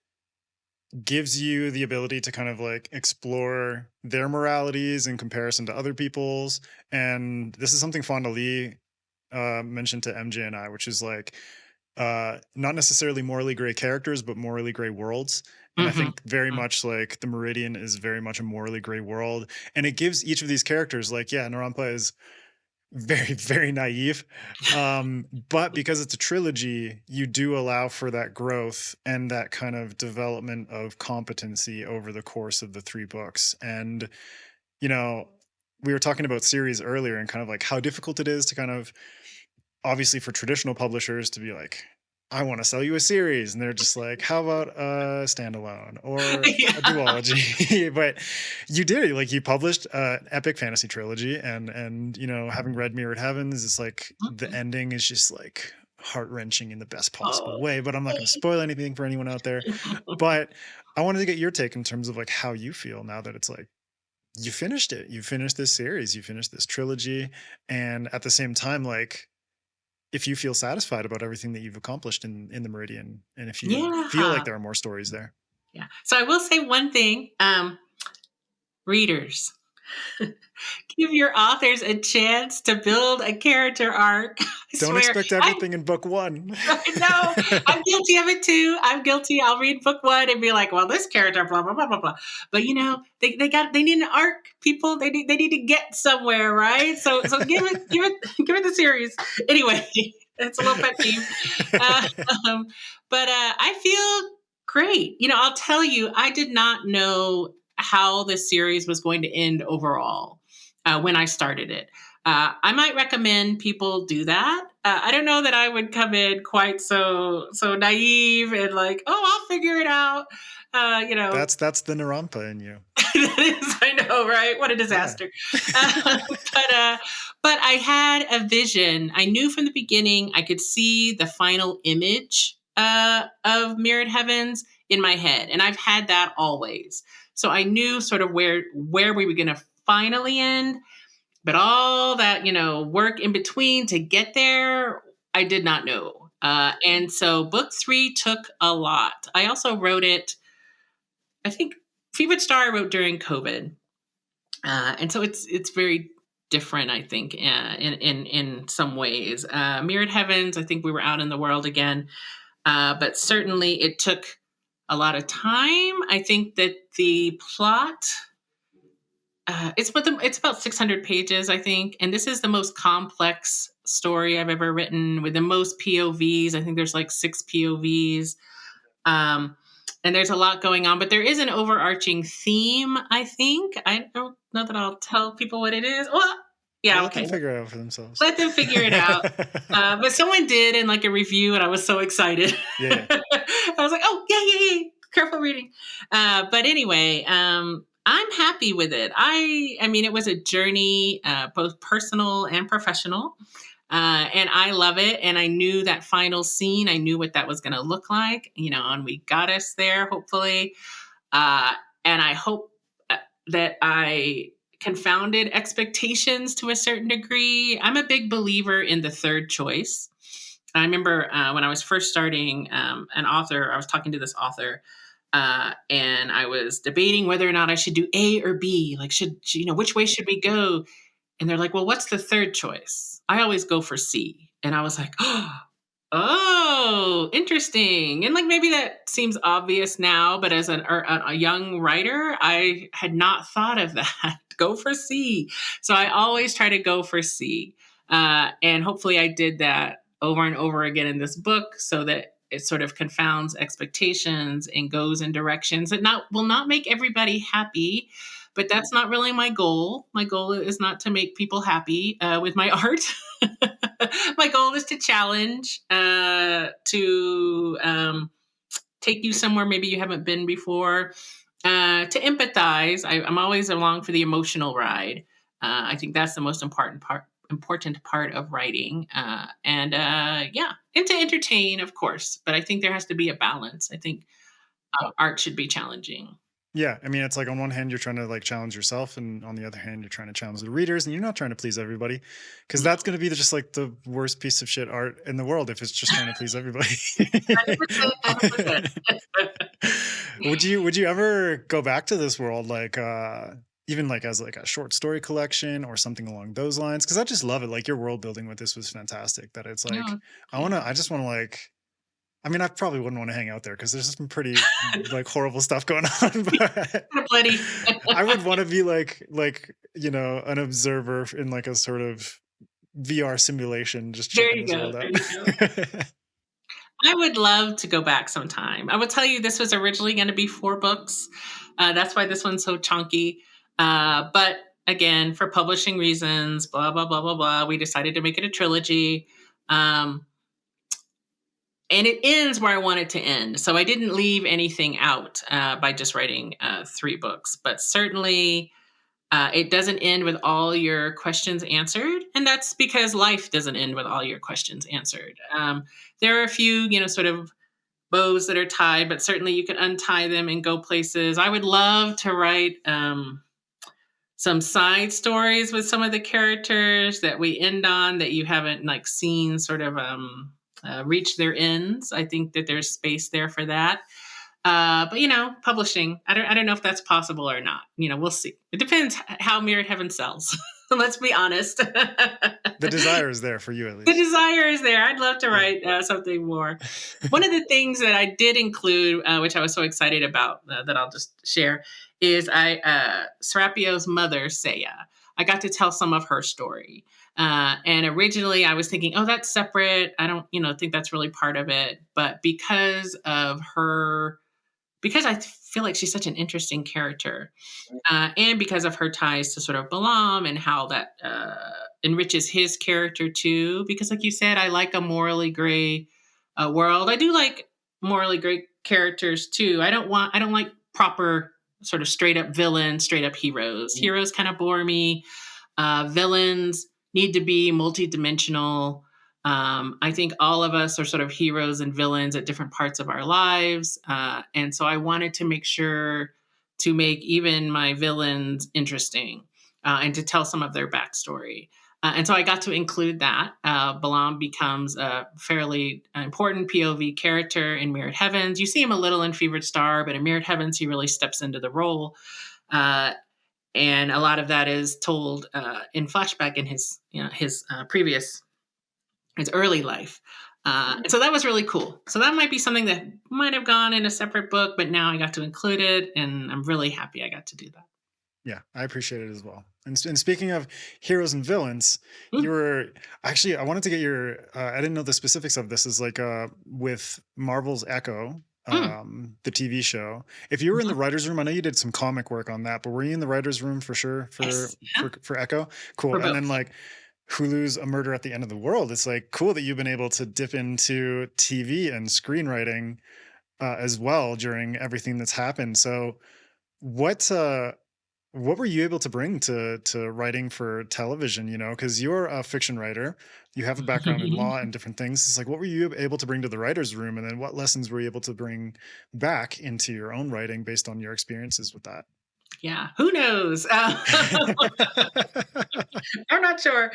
gives you the ability to kind of like explore their moralities in comparison to other people's. And this is something Fonda Lee mentioned to MJ and I, which is like not necessarily morally gray characters, but morally gray worlds. And I think very much like the Meridian is very much a morally gray world. And it gives each of these characters, like, yeah, Narampa is very, very naive. But because it's a trilogy, you do allow for that growth and that kind of development of competency over the course of the 3 books. And, we were talking about series earlier and kind of like how difficult it is to kind of, obviously for traditional publishers to be like, I want to sell you a series. And they're just like, how about a standalone or a duology? But you did, like, you published an epic fantasy trilogy and, having read Mirrored Heavens, it's like the ending is just like heart-wrenching in the best possible way, but I'm not going to spoil anything for anyone out there. But I wanted to get your take in terms of like how you feel now that it's like, you finished it, you finished this series, you finished this trilogy. And at the same time, like, if you feel satisfied about everything that you've accomplished in the Meridian, and if you feel like there are more stories there. Yeah. So I will say one thing, readers, give your authors a chance to build a character arc. Don't expect everything in book 1. No, I'm guilty of it too. I'm guilty. I'll read book 1 and be like, well, this character, blah, blah, blah, blah, blah. But they need an arc, people. They need to get somewhere, right? So give it the series. Anyway, it's a little pet peeve. But I feel great. I'll tell you, I did not know how the series was going to end overall when I started it. I might recommend people do that. I don't know that I would come in quite so naive and like, oh, I'll figure it out. That's the Narampa in you. That is, I know, right? What a disaster. Yeah. But I had a vision. I knew from the beginning I could see the final image of Mirrored Heavens in my head, and I've had that always. So I knew sort of where we were going to finally end. But all that, work in between to get there, I did not know. And so book 3 took a lot. I also wrote it, I think, Favorite Star I wrote during COVID. And so it's very different, I think, in some ways. Mirrored Heavens, I think we were out in the world again. But certainly it took a lot of time. I think that the plot... it's about 600 pages, I think. And this is the most complex story I've ever written with the most POVs. I think there's like 6 POVs. And there's a lot going on, but there is an overarching theme, I think. I don't know that I'll tell people what it is. Well, yeah, Let them figure it out for themselves. Let them figure it out. But someone did in like a review, and I was so excited. Yeah. I was like, oh, yeah. Careful reading. But anyway, I'm happy with it. I mean, it was a journey, both personal and professional. And I love it. And I knew that final scene. I knew what that was going to look like, and we got us there, hopefully. And I hope that I confounded expectations to a certain degree. I'm a big believer in the third choice. I remember when I was first starting an author, I was talking to this author, and I was debating whether or not I should do A or B. Like, which way should we go? And they're like, well, what's the third choice? I always go for C. And I was like, oh, interesting. And like, maybe that seems obvious now, but as a young writer, I had not thought of that. Go for C. So I always try to go for C. And hopefully I did that over and over again in this book so that it sort of confounds expectations and goes in directions that will not make everybody happy. But that's not really my goal. My goal is not to make people happy with my art. My goal is to challenge, to take you somewhere maybe you haven't been before, to empathize. I'm always along for the emotional ride. I think that's the most important part of writing, and to entertain, of course. But I think there has to be a balance. I think art should be challenging. Yeah, I mean, it's like on one hand you're trying to like challenge yourself, and on the other hand you're trying to challenge the readers, and you're not trying to please everybody, because that's going to be just like the worst piece of shit art in the world if it's just trying to please everybody. 100%. Would you ever go back to this world, like even like as like a short story collection or something along those lines? Because I just love it. Like your world building with this was fantastic. That it's like I just want to like. I mean, I probably wouldn't want to hang out there because there's some pretty like horrible stuff going on. But Plenty. I would want to be like an observer in like a sort of VR simulation, just checking this world out. I would love to go back sometime. I would tell you this was originally going to be 4 books. That's why this one's so chunky. But again, for publishing reasons, blah, blah, blah, blah, blah, we decided to make it a trilogy. And it ends where I want it to end. So I didn't leave anything out by just writing 3 books. But certainly it doesn't end with all your questions answered. And that's because life doesn't end with all your questions answered. There are a few, sort of bows that are tied, but certainly you can untie them and go places. I would love to write some side stories with some of the characters that we end on that you haven't like seen sort of reach their ends. I think that there's space there for that. But publishing, I don't know if that's possible or not. We'll see. It depends how Mirrored Heaven sells. Let's be honest. The desire is there for you, at least. The desire is there. I'd love to write something more. One of the things that I did include, which I was so excited about, that I'll just share, is Serapio's mother, Saya. I got to tell some of her story. And originally I was thinking, oh, that's separate. I don't, think that's really part of it. But because I feel like she's such an interesting character, and because of her ties to sort of Balaam and how that enriches his character too. Because like you said, I like a morally gray world. I do like morally gray characters too. I don't like proper sort of straight up villains, straight up heroes. Heroes kind of bore me. Villains need to be multidimensional. I think all of us are sort of heroes and villains at different parts of our lives. And so I wanted to make sure to make even my villains interesting and to tell some of their backstory. And so I got to include that. Balaam becomes a fairly important POV character in Mirrored Heavens. You see him a little in Fevered Star, but in Mirrored Heavens, he really steps into the role. And a lot of that is told in flashback in his early life. And so that was really cool. So that might be something that might have gone in a separate book, but now I got to include it, and I'm really happy I got to do that. Yeah, I appreciate it as well. And speaking of heroes and villains, you were actually, I wanted to get your, I didn't know the specifics of this, is like with Marvel's Echo, the TV show. If you were in the writer's room, I know you did some comic work on that, but were you in the writer's room for sure for Echo? Cool. And then like Hulu's A Murder at the End of the World, it's like cool that you've been able to dip into TV and screenwriting as well during everything that's happened. So what were you able to bring to writing for television? Because you're a fiction writer, you have a background in law and different things. It's like, what were you able to bring to the writer's room? And then what lessons were you able to bring back into your own writing based on your experiences with that? Yeah, who knows? I'm not sure.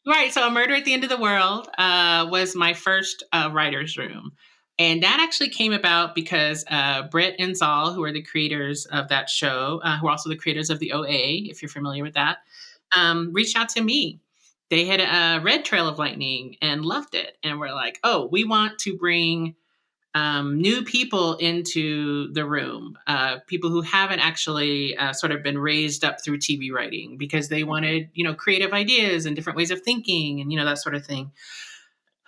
Right, so A Murder at the End of the World was my first writer's room. And that actually came about because Britt and Zal, who are the creators of that show, who are also the creators of the OA, if you're familiar with that, reached out to me. They had read Trail of Lightning and loved it. And were like, oh, we want to bring new people into the room, people who haven't actually sort of been raised up through TV writing, because they wanted, creative ideas and different ways of thinking and, that sort of thing.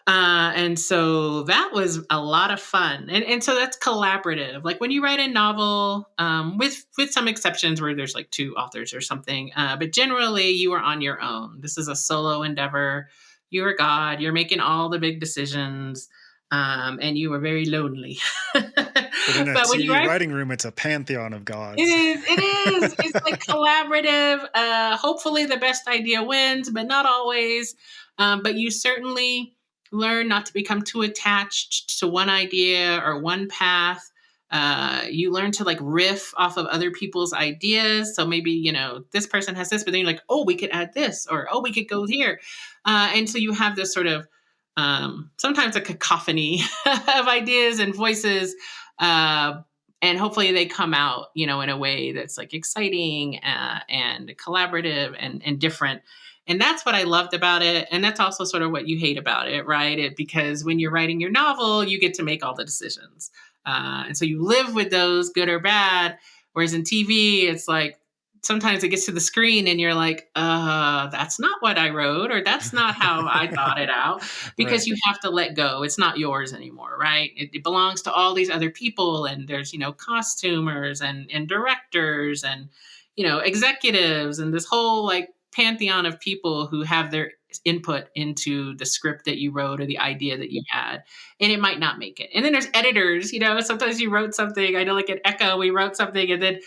And so that was a lot of fun. And so that's collaborative. Like when you write a novel, with some exceptions where there's like two authors or something, but generally you are on your own. This is a solo endeavor. You are God. You're making all the big decisions, and you are very lonely. But in a But when you TV write, writing room, it's a pantheon of it gods. is. It is. It's like collaborative. Hopefully, the best idea wins, but not always. But you certainly learn not to become too attached to one idea or one path. You learn to like riff off of other people's ideas. So maybe, this person has this, but then you're like, oh, we could add this, or oh, we could go here. And so you have this sort of sometimes a cacophony of ideas and voices. And hopefully they come out, in a way that's like exciting and collaborative and different. And that's what I loved about it. And that's also sort of what you hate about it, right? Because when you're writing your novel, you get to make all the decisions. And so you live with those, good or bad. Whereas in TV, it's like sometimes it gets to the screen and you're like, that's not what I wrote, or that's not how I thought it out, because Right. you have to let go. It's not yours anymore, right? It belongs to all these other people. And there's, costumers and directors and, executives and this whole like pantheon of people who have their input into the script that you wrote or the idea that you had, and it might not make it. And then there's editors. Sometimes you wrote something. I know, like at Echo, we wrote something, and then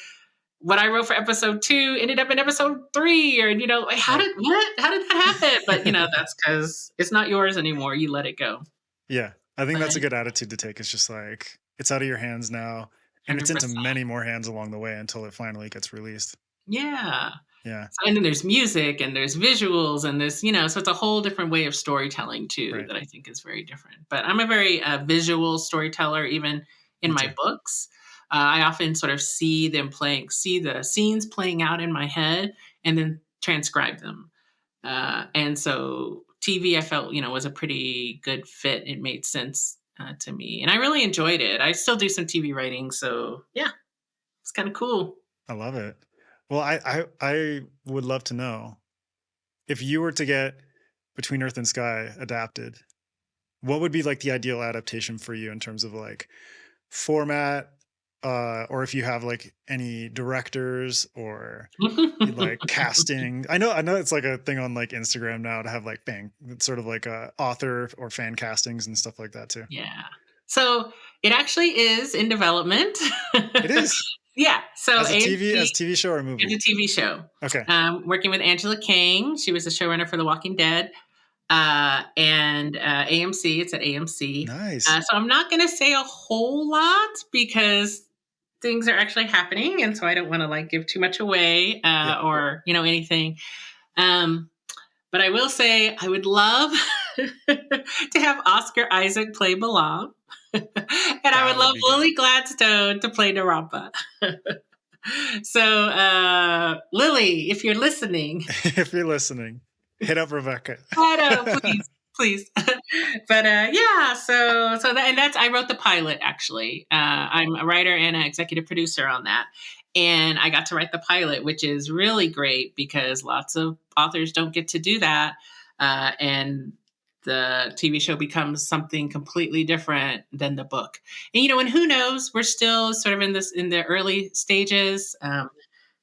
what I wrote for episode 2 ended up in episode 3, or like, how did that happen? But that's because it's not yours anymore. You let it go. Yeah, I think that's a But good attitude to take. It's just like, it's out of your hands now, and it's into 100%. many more hands along the way until it finally gets released. Yeah. Yeah, And then there's music and there's visuals and there's, so it's a whole different way of storytelling too, right. that I think is very different. But I'm a very visual storyteller, even in Me my too. books. I often sort of see the scenes playing out in my head and then transcribe them. And so TV, I felt, was a pretty good fit. It made sense to me. And I really enjoyed it. I still do some TV writing. So yeah, it's kind of cool. I love it. Well, I would love to know, if you were to get Between Earth and Sky adapted, what would be like the ideal adaptation for you in terms of like format, or if you have like any directors or like casting. I know it's like a thing on like Instagram now to have like it's sort of like author or fan castings and stuff like that too. Yeah. So it actually is in development. It is Yeah. So as a AMC TV show or is movie. a TV show. Okay. Working with Angela Kang. She was the showrunner for The Walking Dead. And AMC, it's at AMC. Nice. So I'm not going to say a whole lot because things are actually happening. And so I don't want to like give too much away Yeah. or, anything. But I will say I would love to have Oscar Isaac play Balam. And I would That would love be good. Lily Gladstone to play Narampa. So, Lily, if you're listening, If you're listening, hit up Rebecca. I know, please. But yeah, and that's I wrote the pilot actually. I'm a writer and an executive producer on that, and I got to write the pilot, which is really great because lots of authors don't get to do that, and the TV show becomes something completely different than the book. And and who knows? We're still sort of in the early stages.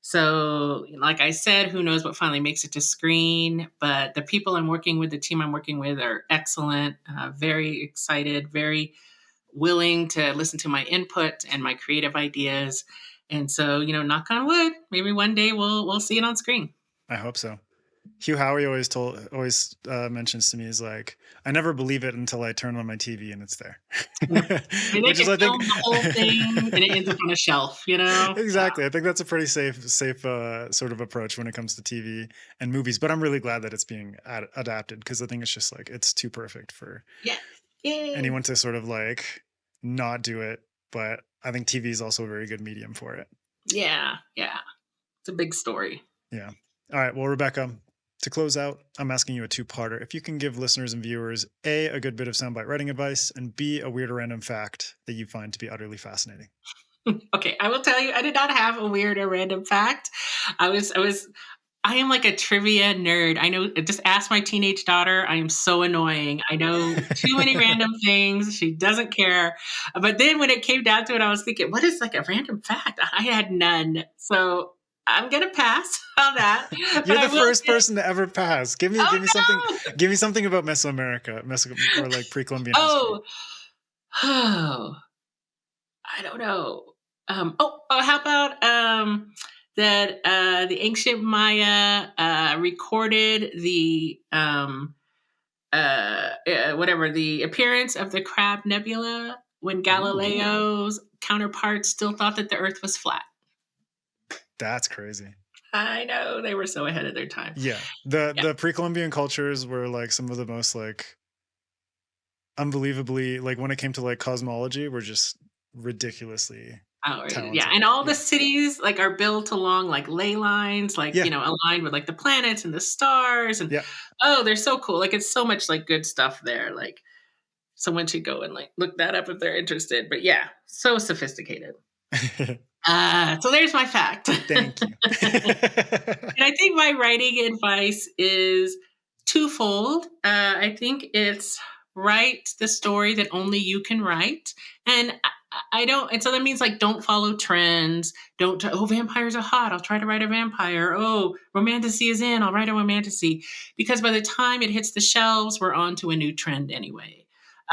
So, like I said, who knows what finally makes it to screen? But the people I'm working with, the team I'm working with, are excellent. Very excited, very willing to listen to my input and my creative ideas. And so, knock on wood, maybe one day we'll see it on screen. I hope so. Hugh Howey always mentions to me, is like, I never believe it until I turn on my TV and it's there. And they Which is, can I think, film the whole thing and it ends up on a shelf, exactly. I think that's a pretty safe sort of approach when it comes to TV and movies. But I'm really glad that it's being adapted, because I think it's just like, it's too perfect for Yeah. Yay. anyone to sort of like not do it. But I think TV is also a very good medium for it. Yeah. It's a big story. Yeah. All right. Well, Rebecca, to close out, I'm asking you a two-parter. If you can give listeners and viewers a good bit of soundbite writing advice, and B, a weird or random fact that you find to be utterly fascinating. Okay, I will tell you, I did not have a weird or random fact. I I am like a trivia nerd. I know, just ask my teenage daughter. I am so annoying. I know too many random things. She doesn't care. But then when it came down to it, I was thinking, what is like a random fact? I had none. So I'm going to pass on that. You're But I the will first say, person to ever pass. Give me something. no! Give me something about Mesoamerica, or like pre-Columbian history. Oh, I don't know. How about that the ancient Maya recorded the whatever the appearance of the Crab Nebula when Galileo's counterparts still thought that the Earth was flat. That's crazy. I know, they were so ahead of their time. Yeah, the pre-Columbian cultures were like some of the most like unbelievably, like when it came to like cosmology, were just ridiculously talented. Yeah, and all the cities like are built along like ley lines, like aligned with like the planets and the stars, and they're so cool. Like it's so much like good stuff there. Like someone should go and like look that up if they're interested. But yeah, so sophisticated. So there's my fact. Thank you. And I think my writing advice is twofold. I think it's write the story that only you can write. And and so that means like, don't follow trends. Don't, vampires are hot, I'll try to write a vampire. Oh, romantasy is in, I'll write a romantasy. Because by the time it hits the shelves, we're on to a new trend anyway.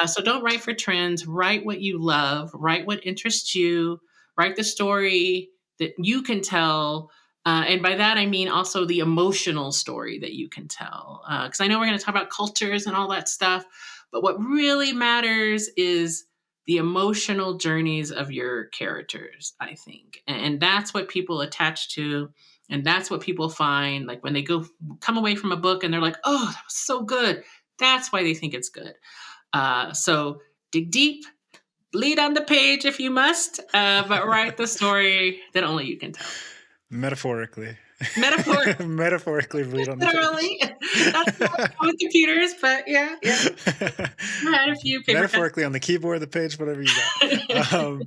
So don't write for trends, write what you love, write what interests you, write the story that you can tell. And by that, I mean also the emotional story that you can tell. Because I know we're going to talk about cultures and all that stuff, but what really matters is the emotional journeys of your characters, I think. And that's what people attach to. And that's what people find, like when they come away from a book and they're like, oh, that was so good. That's why they think it's good. So dig deep, bleed on the page if you must, but write the story that only you can tell. Metaphorically. Metaphorically bleed on the literally. That's not with computers, but yeah. I had a few paper metaphorically cuts on the keyboard, the page, whatever you got.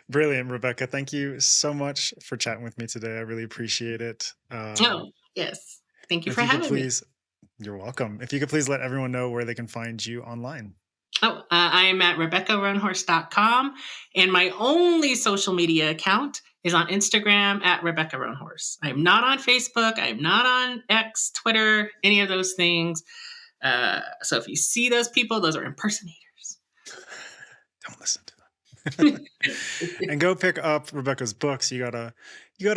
Brilliant, Rebecca. Thank you so much for chatting with me today. I really appreciate it. Yes. Thank you for having me. You're welcome. If you could please let everyone know where they can find you online. I am at RebeccaRoanhorse.com, and my only social media account is on Instagram at Rebecca Roanhorse. I am not on Facebook. I am not on X, Twitter, any of those things. So if you see those people, those are impersonators. Don't listen to them. And go pick up Rebecca's books. You got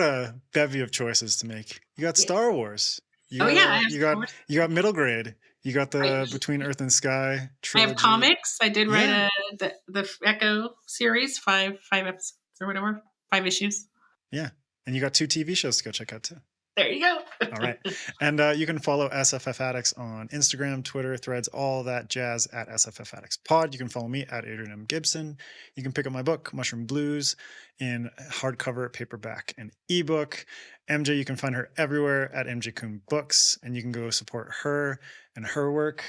a bevy of choices to make. You got Star Wars. You got middle grade. You got the Between Earth and Sky trilogy. I have comics. I did write the Echo series, five episodes or whatever, 5 issues. Yeah. And you got 2 TV shows to go check out too. There you go. All right. And you can follow SFF Addicts on Instagram, Twitter, Threads, all that jazz at SFF Addicts Pod. You can follow me at Adrian M. Gibson. You can pick up my book, Mushroom Blues, in hardcover, paperback, and ebook. MJ, you can find her everywhere at MJ Kuhn Books, and you can go support her and her work,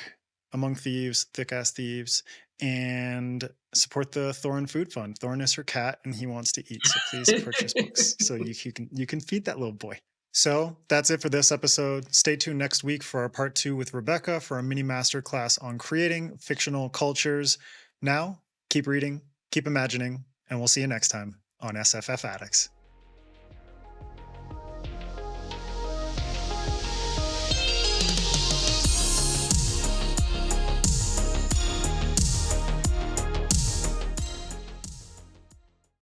Among Thieves, Thick Ass Thieves, and support the Thorin Food Fund. Thorin is her cat, and he wants to eat, so please purchase books so you can feed that little boy. So that's it for this episode. Stay tuned next week for our part 2 with Rebecca for a mini masterclass on creating fictional cultures. Now, keep reading, keep imagining, and we'll see you next time on SFF Addicts.